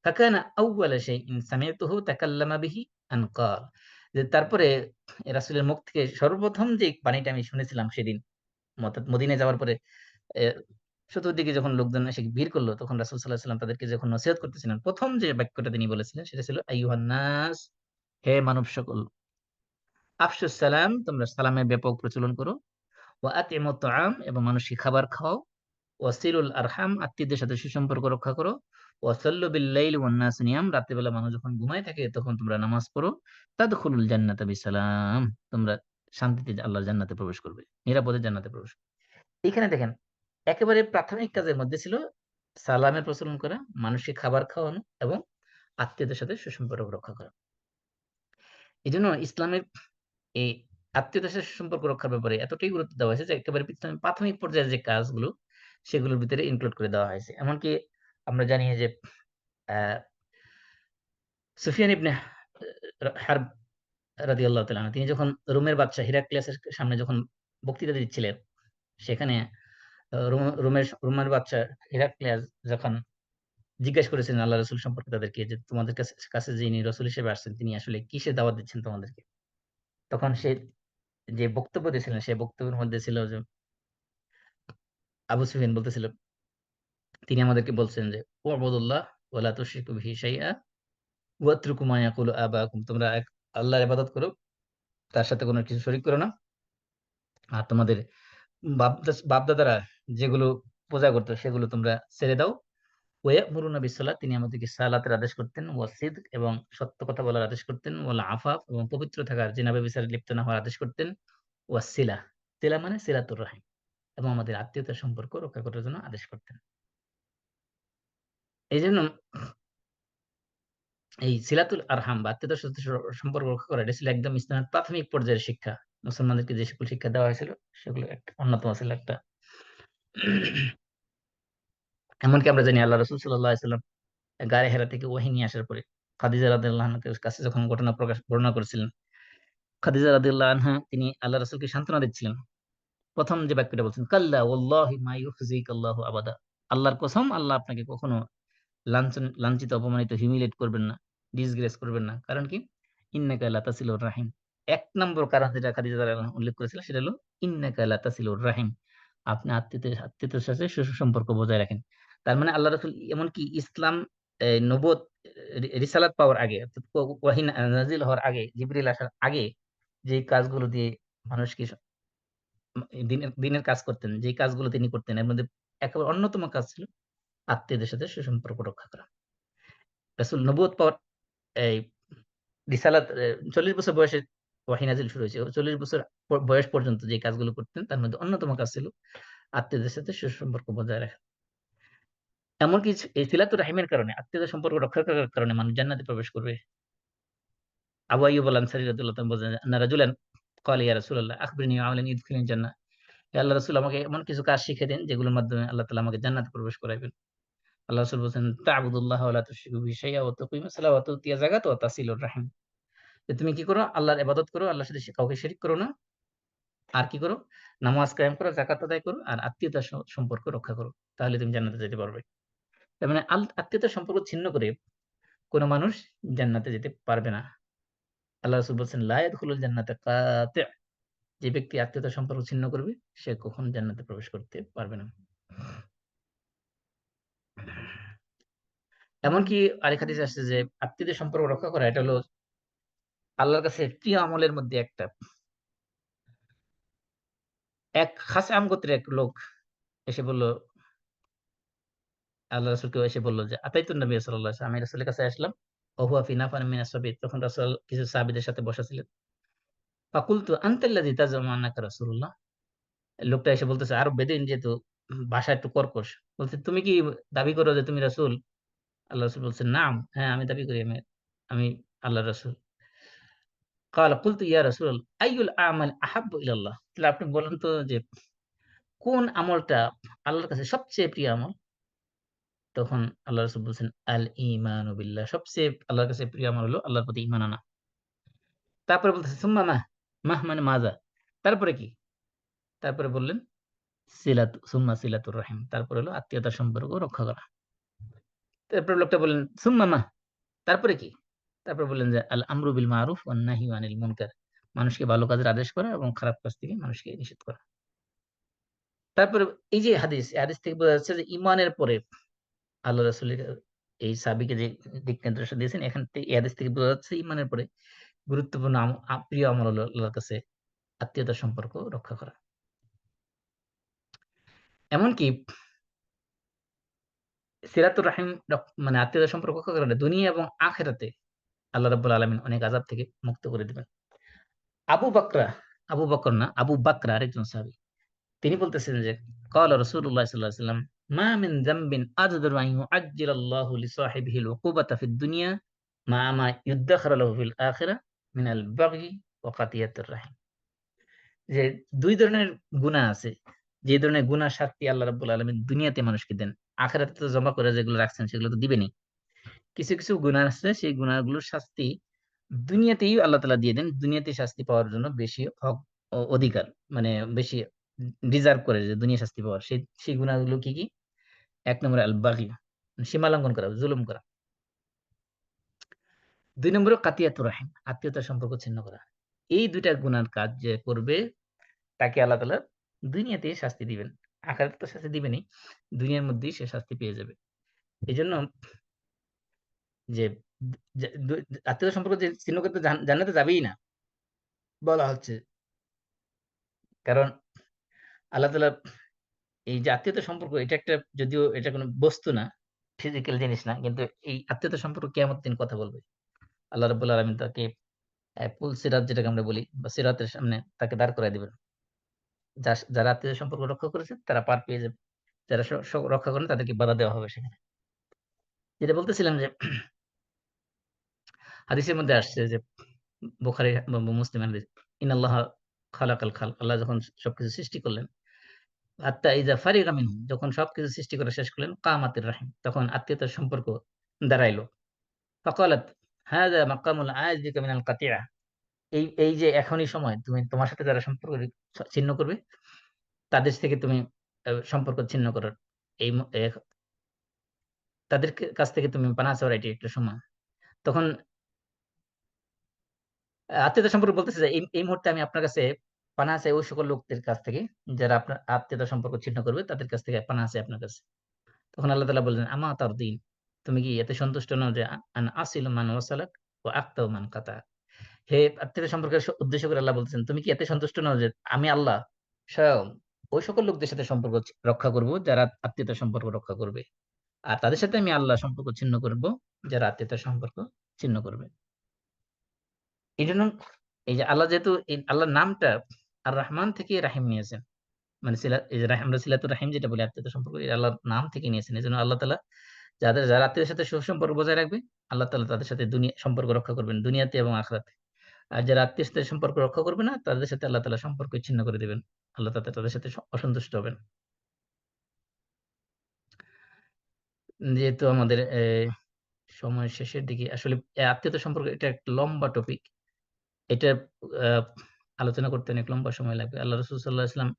ফাকানা আউওয়ালা শাইইন সামি'তুহু তাকাল্লামা বিহি আন ক্বাল, যে তারপরে রাসূলের মুখ থেকে সর্বপ্রথম যে বাণীটা আমি শুনেছিলাম সেদিন অর্থাৎ মদিনায় যাওয়ার পরে এ চতুর্দিকে যখন লোকজন এসে ভিড় করল তখন রাসূল সাল্লাল্লাহু আলাইহি ওয়াসাল্লাম তাদেরকে যখন নসিহত করতেছিলেন, ১ম যে বাক্যটা তিনি বলেছিলেন সেটা ছিল আইয়ুহান নাস, হে মানব সকল, আফশুস সালাম, তোমরা সালামের ব্যাপক প্রচলন করো। ওয়া আতিমুত তাআম, এবং মানুষকে খাবার খাওয়াও। ওয়াসিলুল আরহাম, আত্মীয়দের সাথে সুসম্পর্ক রক্ষা করো। ওয়াসাল্লু বিল লাইলি ওয়ান নাস নিয়াম, রাতের বেলা মানুষ যখন ঘুমায় থাকে তখন তোমরা নামাজ পড়ো। তাদখুলুল জান্নাতা বিসালাম, তোমরা শান্তিতে আল্লাহর জান্নাতে প্রবেশ করবে। নিরাপদে জান্নাতে প্রবেশ করবে। এখানে দেখেন একেবারে প্রাথমিক কাজের মধ্যে ছিল সালামের প্রচলন করা, মানুষকে খাবার খাওয়ানো এবং আত্মীয়দের সাথে সুসম্পর্ক রক্ষা করা। এজন্য ইসলামের এই আত্মীয়তার সাথে সম্পর্ক রক্ষার ব্যাপারে এতটাই গুরুত্ব দেওয়া হয়েছে যে একেবারে প্রাথমিক পর্যায়ের যে কাজগুলো সেগুলোর ভিতরে ইনক্লুড করে দেওয়া হয়েছে। এমনকি আমরা জানি যে আ সুফিয়ান ইবনে হারব রাদিয়াল্লাহু তাআলা আনহু তিনি যখন রোমের বাদশা হিরাক্লিয়াসের সামনে যখন বক্তৃতা দিচ্ছিলেন, সেখানে রোমের বাদশা হিরাক্লিয়াস যখন জিজ্ঞেস করেছিলেন আল্লাহ রাসূল সম্পর্কে তাদেরকে যে, "তোমাদের কাছে যিনি রাসূল হিসেবে আসছেন তিনি আসলে কিসের দাওয়াত দিচ্ছেন তোমাদেরকে?" তখন সে যে বক্তব্য দিয়েছিলেন সেই বক্তব্যের মধ্যে ছিল যে আবু সুফিয়ান বলতেছিল, তিনি আমাদেরকে বলছেন যে, "উ'বুদুল্লাহ ওয়া লা তুশরিকু বিহি শাইআ ওয়াতরুকু মা ইয়াকুলু আবাকুম।" তোমরা আল্লাহর ইবাদত করো, তার সাথে কোন কিছু শরিক করো না। আর তোমাদের বাপ-দাদারা যেগুলো পূজা করতো সেগুলো তোমরা ছেড়ে দাও। ওয়ায়ামুরুনা বিসসালাত, তিনি আমাদেরকে সালাতের আদেশ করতেন, ওয়াসিদক, এবং সত্য কথা বলার আদেশ করতেন, ওয়াল আফাফ, এবং পবিত্র থাকার, জিনা ব্যভিচারে লিপ্ত না হওয়ার আদেশ করতেন, ওয়াসিলা, সিলা মানে সিলাতুর রাহিম, এবং আমাদের আত্মীয়তার সম্পর্ক রক্ষা করার জন্য আদেশ করতেন। এইজন্য এই সিলাতুল আরহাম বা আত্মীয়তার সাথে সম্পর্ক রক্ষা করা, এটা ছিল একদম ইসলামের প্রাথমিক পর্যায়ের শিক্ষা। মুসলমানদেরকে যে সকল শিক্ষা দেওয়া হয়েছিল সেগুলো একটা অন্যতম ছিল একটা। এমনকি আমরা জানি আল্লাহ রাসূল সাল্লাল্লাহু আলাইহি ওয়াসাল্লাম গায়ে হেরা থেকে ওহী নিয়ে আসার পরে খাদিজা রাদিয়াল্লাহু আনহার কাছে যখন ঘটনা বর্ণনা করেছিলেন, খাদিজা রাদিয়াল্লাহু আনহা তিনি আল্লাহ রাসূলকে সান্ত্বনা দিচ্ছিলেন। ১ম যে বাক্যটা বলছেন, কাল্লা ওয়াল্লাহি মা ইউখজিকাল্লাহু আবাদা। আল্লাহর কসম, আল্লাহ আপনাকে কখনো লাঞ্ছিত, অপমানিত, হিউমিলিয়েট করবেন না, ডিসগ্রেস করবেন না। কারণ কি? ইন্নাকা লাতাসিলুর রাহিম। ১ নম্বর কারণ যেটা খাদিজা রাদিয়াল্লাহু আনহা উল্লেখ করেছিল সেটা হলো ইন্নাকা লাতাসিলুর রাহিম। আপনি আত্মীয়তার সাথে সুসম্পর্ক বজায় রাখেন। তার মানে আল্লাহ রাসূল এমনকি ইসলাম, নবুয়ত, রিসালাত পাওয়ার আগে, অর্থাৎ ওয়াহী নাযিল হওয়ার আগে, জিবরিল আসার আগে যে কাজগুলো দিয়ে মানুষকে দিনের দিনের কাজ করতেন, যে কাজগুলো তিনি করতেন, এর মধ্যে একেবারে অন্যতম কাজ ছিল আত্মীয়দের সাথে সুসম্পর্ক রক্ষা করা। রাসূল নবুয়ত পাওয়ার এই রিসালাত ৪০ বছর বয়সে ওয়াহী নাযিল শুরু হয়েছে। ৪০ বছর বয়স পর্যন্ত যে কাজগুলো করতেন তার মধ্যে অন্যতম কাজ ছিল আত্মীয়দের সাথে সুসম্পর্ক বজায় রাখা। এমনকি এই সিলাতুর রাহিমের কারণে, আত্মীয়তার সম্পর্ক রক্ষা করার কারণে মানুষ জান্নাতে প্রবেশ করবে। আবু আইয়ুব আল আনসারী রাদিয়াল্লাহু তাআলা বলেন, আন্না রাজুলান ক্বালা ইয়া রাসূলাল্লাহ আখবিরনি আমালান ইউদখিলুনি জান্নাহ। হে আল্লাহর রাসূল, আমাকে এমন কিছু কাজ শিখিয়ে দেন যেগুলোর মাধ্যমে আল্লাহ তাআলা আমাকে জান্নাতে প্রবেশ করাইবেন। আল্লাহ রাসূল বলছেন, তা'বুদুল্লাহ ওয়া লা তুশরিকু বিহি শাইআ ওয়া তুকিমুস সালাহ ওয়া তু'তিয়া যাকাত ওয়া তাসিলুর রাহিম। যে তুমি কি করো? আল্লাহর ইবাদত করো, আল্লাহর সাথে কাউকে শিরিক করো না। আর কি করো? নামাজ কায়েম করো, যাকাত আদায় করো, আর আত্মীয়তার সম্পর্ক রক্ষা করো। তাহলে তুমি জান্নাতে যেতে পারবে। তার মানে আত্মীয়তার সম্পর্ক ছিন্ন করে কোন মানুষ জান্নাতে যেতে পারবে না। আল্লাহ রাসূল বলছেন, লা ইয়াদখুলুল জান্নাতা কাতি'। যে ব্যক্তি আত্মীয়তার সম্পর্ক ছিন্ন করবে সে কখনো জান্নাতে প্রবেশ করতে পারবে না। এমনকি আরেক হাদিসে আসছে যে আত্মীয়দের সম্পর্ক রক্ষা করা এটা হলো আল্লাহর কাছে প্রিয় আমলের মধ্যে একটা। এক খাসআম গোত্রের এক লোক এসে বলল, আল্লাহ রাসূলকে এসে বলল যে, আতাইতুন নবী সাল্লাল্লাহু আলাইহি ওয়াসাল্লাম, আমি রাসূলের কাছে আসলাম। ওয়া হুয়া ফি নাফারিন মিনাস সাবিত, তখন রাসূল কিছু সাহাবীদের সাথে বসা ছিলেন। ফাকুলতু আনতাল্লাযী তাযুমু আন্নাকা রাসূলুল্লাহ। লোকটা এসে বলতেছে, আরব বেদুইন যেহেতু ভাষা একটু কর্কশ। বলছে, তুমি কি দাবি করো যে তুমি রাসূল? আল্লাহ রাসূল বলছেন, নাম, হ্যাঁ আমি দাবি করি আমি আল্লাহর রাসূল। ক্বালা কুলতু ইয়া রাসূলাল্লাহ আইয়ুল আমাল আহাব্বু ইলাল্লাহ। তাহলে আপনি বলেন তো যে কোন আমলটা আল্লাহর কাছে সবচেয়ে প্রিয় আমল? তখন আল্লাহ রাসূল বলছেন, আল ঈমানু বিল্লাহ। সবচেয়ে আল্লাহর কাছে প্রিয় আমল হলো আল্লাহর প্রতি ঈমান আনা। তারপরে বলতেছে, সুম্মা মাহ? মাহ মানে মাযা? তারপরে কি? তারপরে বললেন, সুম্মা সিলাতুর রাহিম। তারপরে হলো আত্মীয়তার সম্পর্ক রক্ষা করা। তারপরে লোকটা বললেন, সুম্মা মাহ? তারপরে কি? তারপরে বললেন যে, আল আমরু বিল মারুফ ওয়ান নাহয়ু আনিল মুনকার। মানুষকে ভালো কাজের আদেশ করা এবং খারাপ কাজ থেকে মানুষকে নিষেধ করা। তারপরে এই যে হাদিস, এই হাদিস থেকে বোঝা যাচ্ছে যে ঈমানের পরে আল্লাহ রাসূলের এই সাহাবীকে যে দিক নির্দেশনা দিয়েছেন, এখান থেকে এই হাদিস থেকে বোঝা যাচ্ছে ঈমানের পরে গুরুত্বপূর্ণ প্রিয় আমল হলো আল্লাহর কাছে আত্মীয়তার সম্পর্ক রক্ষা করা। এমনকি সিলাতুর রাহিম মানে আত্মীয়তার সম্পর্ক রক্ষা করা দুনিয়া এবং আখিরাতে আল্লাহ রাব্বুল আলামিন অনেক আযাব থেকে মুক্ত করে দিবেন। আবু বাকরা, আবু বকর না, আবু বাকরা আরেকজন সাহাবী। তিনি বলতেছেন যে, ক্বালা রাসূলুল্লাহ সাল্লাল্লাহু আলাইহি ওয়াসাল্লাম, মা মিন যামবিন আজদারু আন ইউআজ্জিলাল্লাহু লিসাহিবিহিল উকুবাতা ফিদ দুনিয়া মা ইউদ্দাখারু লাহু ফিল আখিরাহ মিনাল বাগই ওয়া কাতিয়াতির রাহিম। যে ২ ধরনের গুনাহ আছে। যে ধরনের গুনাহ শাস্তি আল্লাহ রাব্বুল আলামিন দুনিয়াতে মানুষকে দেন। আখিরাতে তো জমা করে যেগুলো রাখছেন সেগুলো তো দিবেনই। কিছু, কিছু গুনাহ আছে সেই গুনাহগুলোর শাস্তি দুনিয়াতেই আল্লাহ তাআলা দিয়ে দেন। দুনিয়াতে শাস্তি পাওয়ার জন্য বেশি হক অধিকার, মানে বেশি ডিজার্ভ করে যে দুনিয়া শাস্তি পাওয়ার। সেই গুনাহগুলো কি, কি? ১ নম্বরে আল বাগি, সীমা লঙ্ঘন করা, জুলুম করা। ২ নম্বরে কাতিয়াতুর রাহিম, আত্মীয়তার সম্পর্ক ছিন্ন করা। এই ২ টা গুনার কাজ যে করবে তাকে আল্লাহ তাআলা দুনিয়াতেই শাস্তি দিবেন। আখিরাতে তো শাস্তি দিবেনই। দুনিয়ার মধ্যেই সে শাস্তি পেয়ে যাবে। এজন্য যে যে আত্মীয়তার সম্পর্ক যে ছিন্ন করতে জান্নাতে যাবেই না বলা হচ্ছে। কারণ আল্লাহ তাআলা এই যে আত্মীয়তার সম্পর্ক এটা একটা, যদিও এটা কোনো বস্তু না, ফিজিক্যাল জিনিস না, কিন্তু এই আত্মীয়তার সম্পর্ক কিয়ামতের দিন কথা বলবে। আল্লাহ রাব্বুল আলামিন তাকে পুল সিরাত যেটাকে আমরা বলি, বা সিরাতের সামনে তাকে দাঁড় করায় দিবেন। যারা আত্মীয়তার সম্পর্ক রক্ষা করেছে তারা পার পেয়ে যাবে। যারা রক্ষা করেন তাদেরকে বাধা দেওয়া হবে সেখানে। যেটা বলতেছিলাম যে হাদিসের মধ্যে আসছে যে বুখারী বা মুসলিম হাদিস, ইন্নাল্লাহা খালাকাল খালক, আল্লাহ যখন সবকিছু সৃষ্টি করলেন, হাত্তা ইযা ফারিগা মিনহু, যখন সবকিছু সৃষ্টি করে শেষ করলেন, কামাতির রাহিম, তখন আত্মীয়তার সম্পর্ক দাঁড়াইলো। ফাকালাত হাযা মাকামুল আইজ বিকা মিনাল কাতিআ, এই যে এখনই সময় তুমি তোমার সাথে যারা সম্পর্ক ছিন্ন করবে, তাদের থেকে তুমি সম্পর্ক ছিন্ন করার, এই তাদের কাছ থেকে তুমি পানাহ চাওয়ার এটি একটা সময়। তখন আত্মীয়তা সম্পর্ক বলতেছে যে এই মুহূর্তে আমি আপনার কাছে পানাহ চাই ওই সকল লোকদের কাছ থেকে, যারা আপনার আত্মীয়তা সম্পর্ক ছিন্ন করবে, তাদের কাছ থেকে পানাহ চাই আপনার কাছে। তখন আল্লাহ তাআলা বললেন, আমা তারদিন, তুমি কি এতে সন্তুষ্ট নও যে আন আসিলু মান ওয়াসালাক ওয়া আকতাউ মান কাতা। হে আত্মীয়তা সম্পর্কের উদ্দেশ্য করে আল্লাহ বলতেছেন, তুমি কি এতে সন্তুষ্ট নও যে আমি আল্লাহ স্বয়ং ওই সকল লোকদের সাথে সম্পর্ক রক্ষা করব, যারা আত্মীয়তার সম্পর্ক রক্ষা করবে। আর তাদের সাথে আমি আল্লাহ সম্পর্ক ছিন্ন করব, যারা আত্মীয়তার সম্পর্ক ছিন্ন করবে। এইজন্য এই যে আল্লাহ, যেহেতু এই আল্লাহর নামটা আর রহমান থেকে রাহিম নিয়েছেন, মানে এই যে আমরা সিলাতুর রাহিম যেটা বলি আত্মীয়তা সম্পর্ক, এটা আল্লাহর নাম থেকে নিয়েছেন। এজন্য আল্লাহ তাআলা যারা আত্মীয়দের সাথে সুসম্পর্ক বজায় রাখবে, আল্লাহ তাআলা তাদের সাথে সম্পর্ক রক্ষা করবেন দুনিয়াতে এবং আখিরাতে। আর যারা আত্মীয়ের সাথে সম্পর্ক রক্ষা করবে না, তাদের সাথে আল্লাহ তাআলা সম্পর্ক ছিন্ন করে দিবেন। আল্লাহ তাদের সাথে অসন্তুষ্ট হবেন। যেহেতু আমাদের সময় শেষের দিকে, আসলে আত্মীয়তা সম্পর্কে এটা একটা লম্বা টপিক। এটা আ আলোচনা করতে অনেক লম্বা সময় লাগবে। আল্লাহ রাসূল সাল্লাল্লাহু আলাইহি ওয়াসাল্লাম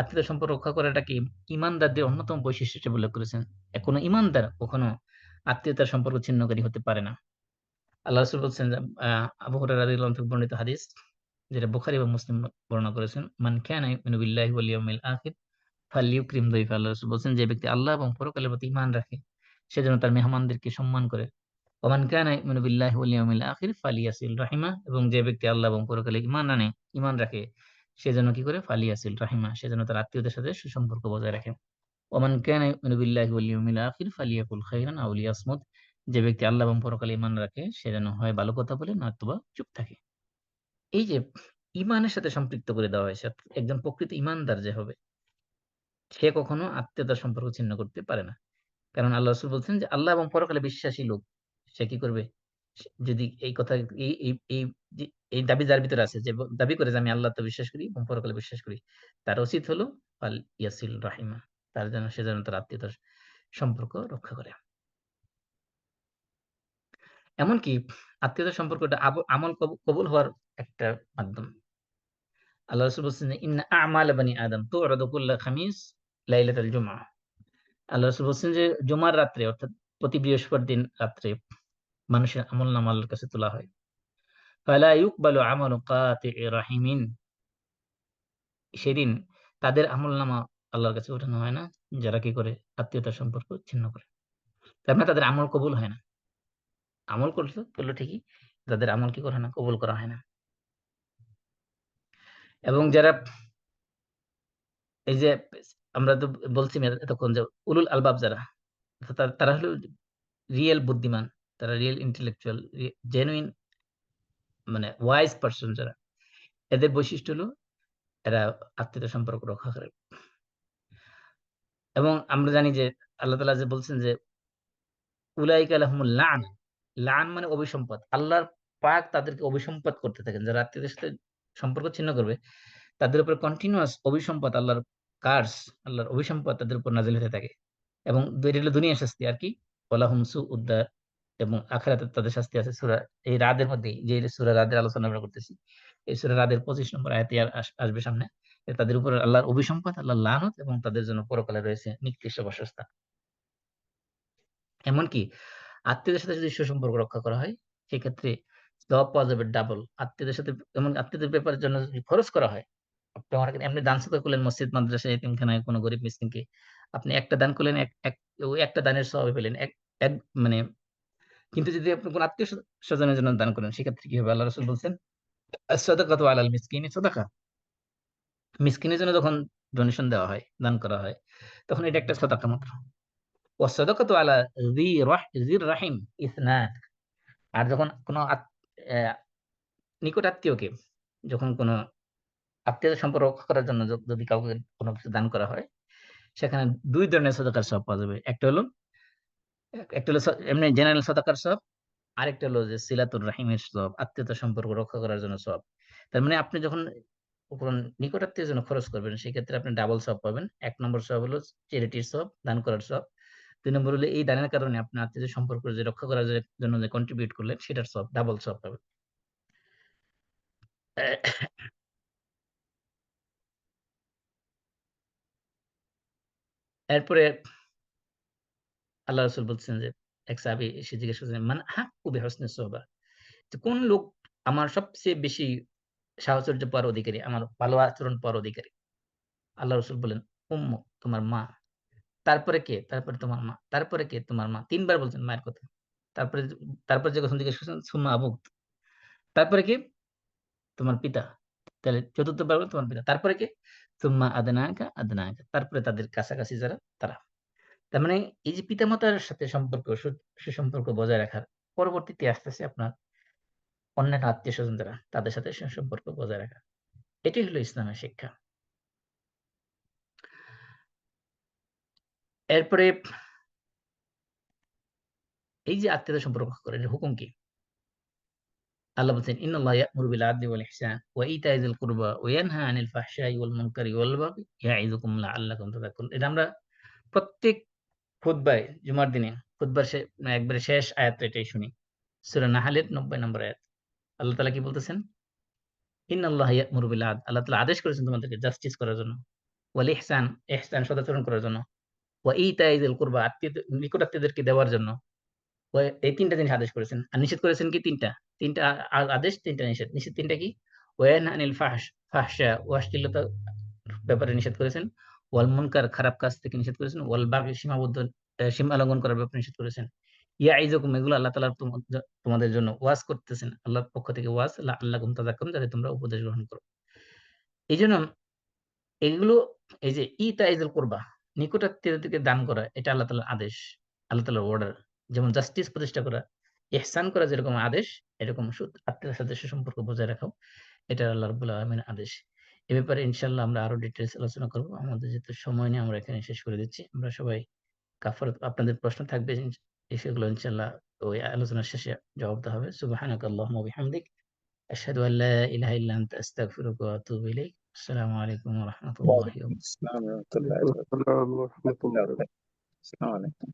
আত্মীয়তার সম্পর্ক রক্ষা করাটাকে ঈমানদারদের অন্যতম বৈশিষ্ট্য হিসেবে উল্লেখ করেছেন। কোন ঈমানদার কখনো আত্মীয়তার সম্পর্ক ছিন্নকারী হতে পারে না। আল্লাহ রাসূল বলছেন যে আবু হুরায়রা রাদিয়াল্লাহু আনহু থেকে বর্ণিত হাদিস, যেটা বুখারী এবং মুসলিম বর্ণনা করেছেন, মান কানা ইউমিনু বিল্লাহি ওয়াল ইয়াউমিল আখির ফালইউকরিম যায়ফা। আল্লাহ রাসূল বলছেন, যে ব্যক্তি আল্লাহ এবং পরকালের প্রতি ঈমান রাখে, সে যেন তার মেহমানদেরকে সম্মান করে। ওমান কানা ইউমিনু বিল্লাহি ওয়াল ইয়াউমিল আখির ফালিয়াসিল রাহিমা, এবং যে ব্যক্তি আল্লাহ এবং পরকালে ঈমান রাখে, সে যেন কি করে? ফালিয়াসিল রাহিমা, সে যেন তার আত্মীয়দের সাথে সুসম্পর্ক বজায় রাখে। ওমান কানা ইউমিনু বিল্লাহি ওয়াল ইয়াউমিল আখির ফালিয়াকুল খাইরান আও লিয়াসমুত, যে ব্যক্তি আল্লাহ এবং পরকালে ঈমান রাখে, সে যেন হয় ভালো কথা বলে, নয়তোবা চুপ থাকে। এই যে ঈমানের সাথে সম্পৃক্ত করে দেওয়া হয়েছে, একজন প্রকৃত ঈমানদার যে হবে, সে কখনো আত্মীয়তার সম্পর্ক ছিন্ন করতে পারে না। কারণ আল্লাহ রাসূল বলছেন যে আল্লাহ এবং পরকালে বিশ্বাসী লোক, সে কি করবে? যদি এই কথা, এই এই এই যে এই দাবি যার ভিতরে আছে, যে দাবি করে যে আমি আল্লাহতে বিশ্বাস করি এবং পরকালে বিশ্বাস করি, তার উচিত হলো ফাল ইয়াসিল রাহিমা, সে যেন তার আত্মীয়তার সম্পর্ক রক্ষা করে। এমনকি আত্মীয়তার সম্পর্কটা আমল কবুল হওয়ার একটা মাধ্যম। আল্লাহ রাসূল বলছেন যে ইন্না আমালা বানি আদম তু'রাদু কুল্লা খামিস লাইলাতাল জুমআহ। আল্লাহ রাসূল বলছেন যে জুমার রাত্রে, অর্থাৎ প্রতি বৃহস্পতিবার দিন রাত্রে মানুষের আমলনামা আল্লাহর কাছে তোলা হয়। ফালা ইউকবালু আমালু কাতি'i রাহিমিন, সেদিন তাদের আমলনামা আল্লাহর কাছে ওঠানো হয় না, যারা কি করে? আত্মীয়তার সম্পর্ক ছিন্ন করে। তার মানে তাদের আমল কবুল হয় না। আমল করল ঠিকই, তাদের আমল কি করে না? কবুল করা হয় না। এবং যারা এই যে আমরা তো বলছি এতক্ষণ যে উলুল আলবাব যারা, তারা হলো রিয়েল বুদ্ধিমান, তারা রিয়েল ইন্টেলেকচুয়াল, জেনুইন, মানে ওয়াইজ পারসন যারা, এদের বৈশিষ্ট্য হলো এরা আত্মীয়তার সম্পর্ক রক্ষা করে। এবং আমরা জানি যে আল্লাহ তাআলা যে বলছেন যে উলাইকা লাহুমুল লা'ন, লা'ন মানে অভিসম্পাত। আল্লাহর পাক তাদেরকে অভিসম্পাত করতে থাকেন। যারা আত্মীয়দের সাথে সম্পর্ক ছিন্ন করবে, তাদের উপর কন্টিনিউয়াস অভিসম্পাত, আল্লাহর কার্স, আল্লাহর অভিসম্পাত তাদের উপর নাযিল হতে থাকে। এবং এটা হলো দুনিয়ার শাস্তি আর কি। ওয়ালাহুম সুউদ্দার, এবং আখিরাতে তাদের শাস্তি আছে। এই রাদের মধ্যেই, যে সূরা রাদের আলোচনা আমরা করতেছি, এই সূরা রাদের ২৫ নম্বর আয়াতে আসবে সামনে। তাদের উপর আল্লাহর অভিসম্পাত, আল্লাহর লানত, এবং তাদের জন্য পরকালে রয়েছে নিকৃষ্ট বাসস্থান। এমনকি আত্মীয়দের সাথে যদি সুসম্পর্ক রক্ষা করা হয়, সেক্ষেত্রে সওয়াব পাওয়া যাবে ডাবল। আত্মীয়দের সাথে, এমন আত্মীয়দের ব্যাপারের জন্য যদি খরচ করা হয়, আপনি এমনি দান সদকা করলেন মসজিদ, মাদ্রাসা, এতিমখানায় কোনো গরিব মিসকিনকে। আপনি একটা দান করলেন, এক এক ওই একটা দানের সওয়াব পেলেন। এক এক মানে, কিন্তু যদি আপনি কোন আত্মীয়-স্বজনের জন্য দান করেন, সেক্ষেত্রে কি হবে? আল্লাহ রাসূল বলছেন, "আস-সাদাকাতু আলাল মিসকিনি সাদাকা।" মিসকিনের জন্য যখন ডোনেশন দেওয়া হয়, দান করা হয়, তখন এটা একটা সাদাকা মাত্র। ওয়াসসাদাকাতু আলা যির রাহিম ইসনান। আর যখন কোনো নিকট আত্মীয়কে, যখন কোনো আত্মীয়তার সম্পর্ক রক্ষা করার জন্য যদি কাউকে কোনো কিছু দান করা হয়, সেখানে ২ ধরনের সাদাকার সওয়াব পাওয়া যাবে। একটা হলো এমনি জেনারেল সাদাকার সওয়াব, আরেকটা হলো যে সিলাতুর রাহিমের সওয়াব, আত্মীয়তার সম্পর্ক রক্ষা করার জন্য সওয়াব। তার মানে আপনি যখন কোন নিকট আত্মীয়ের জন্য খরচ করবেন, সেক্ষেত্রে আপনি ডাবল সওয়াব পাবেন। ১ নম্বর সওয়াব হলো চ্যারিটির সওয়াব, দান করার সওয়াব। ২ নম্বর হলো এই দানের কারণে আপনার আত্মীয়দের সম্পর্ক যে রক্ষা করার জন্য যে কন্ট্রিবিউট করলেন, সেটার সওয়াব, ডাবল সওয়াব পাবেন। এরপরে আল্লাহ রাসূল বলছেন যে, এক সাহাবী এসে জিজ্ঞেস করছেন, মান আহাক্কু বিহুসনি সুহবা? যে কোন লোক আমার সবচেয়ে বেশি সাহচর্য পাওয়ার অধিকারী, আমার ভালো আচরণ পাওয়ার অধিকারী? আল্লাহ রাসূল বললেন, উম্মুক, তোমার মা। তারপরে কে? তারপরে তোমার মা। তারপরে কে? তোমার মা। ৩ বার বলছেন মায়ের কথা। তারপরে তারপরে যে কথা জিজ্ঞেস করছেন, সুম্মা আবুক। তারপরে কে? তোমার পিতা। তাহলে ৪র্থ বার হলো তোমার পিতা। তারপরে কে? সুম্মা আদনাকা আদনাকা। তারপরে তাদের কাছাকাছি যারা, তারা। তার মানে এই যে পিতামাতার সাথে সম্পর্ক, সুসম্পর্ক বজায় রাখার পরবর্তীতে আসতেছে আপনার অন্যান্য আত্মীয়স্বজন যারা, তাদের সাথে সুসম্পর্ক বজায় রাখা। এটাই হলো ইসলামের শিক্ষা। এরপরে এই যে আত্মীয়তার সম্পর্ক রক্ষা করা, এটার হুকুম কি? আল্লাহ বলছেন, ইন্নাল্লাহা ইয়া'মুরু বিল আদলি ওয়াল ইহসান ওয়া ইতা'i যিল কুরবা ওয়া ইয়ানহা আনিল ফাহশাই ওয়াল মুনকারি ওয়াল বাগই ইয়া'iযুকুম লাআল্লাকুম তাযাক্কারুন। এটা আমরা প্রত্যেক খুতবায়, জুমার দিনে খুতবার একবারে শেষ আয়াতটা এটাই শুনি। সূরা নাহলের ৯০ নম্বর আয়াত। আল্লাহ তাআলা কি বলতেছেন? ইন্নাল্লাহা ইয়া'মুরু বিল আদল। আল্লাহ তাআলা আদেশ করেছেন তোমাদেরকে জাস্টিস করার জন্য। ওয়াল ইহসান, সদাচরণ করার জন্য। ওয়া ইতা'i যিল কুরবা, নিকট আত্মীয়দেরকে দেওয়ার জন্য। এই ৩ টা জিনিস আদেশ করেছেন। আর নিষেধ করেছেন কি ৩ টা। ৩ টা আদেশ, ৩ টা নিষেধ। নিষেধ ৩ টা কি? ওয়ানহা আনিল ফাহশা, অশ্লীলতার ব্যাপারে নিষেধ করেছেন। ওয়াল মুনকার, খারাপ কাজ থেকে নিষেধ করেছেন। ওয়াল বাগই, সীমা লঙ্ঘন করার ব্যাপারে নিষেধ করেছেন। ইয়াইযুকুম, এগুলো আল্লাহ তাআলা তোমাদের জন্য ওয়াজ করতেছেন। আল্লাহর পক্ষ থেকে ওয়াজ, লাআল্লাকুম তাযাক্কারুন, যাতে তোমরা উপদেশ গ্রহণ করো। এজন্য এগুলো, এই যে ইতাইযুল কুরবা, নিকট আত্মীয়দেরকে দান করা, এটা আল্লাহ তাআলার আদেশ, আল্লাহ তাআলার অর্ডার। যেমন জাস্টিস প্রতিষ্ঠা করা, ইহসান করা যেরকম আদেশ, এরকম আত্মীয়দের সাথে সুসম্পর্ক বজায় রাখাও এটা আল্লাহ রাব্বুল আলামিনের আদেশ। এ ব্যাপারে ইনশাআল্লাহ আমরা আরো ডিটেইলস আলোচনা করব। আমাদের যেহেতু সময় নেই, আমরা এখানে শেষ করে দিচ্ছি। আমরা সবাই কাফারাত, আপনাদের প্রশ্ন থাকবে সেগুলো ইনশাআল্লাহ ওই আলোচনার শেষে জবাব দেওয়া হবে। সুবহানাকাল্লাহুম্মা ওয়া বিহামদিক, আশহাদু আল লা ইলাহা ইল্লা আনতা আস্তাগফিরুকা ওয়া আতুবু ইলাইক। আসসালামু আলাইকুম ওয়া রাহমাতুল্লাহি ওয়া ওয়ালাইকুম আসসালাম ওয়া রাহমাতুল্লাহি ওয়ালাইকুম ওয়া আসসালাম ওয়া রাহমাতুল্লাহ। বারাকাতুহু। আসসালামু আলাইকুম।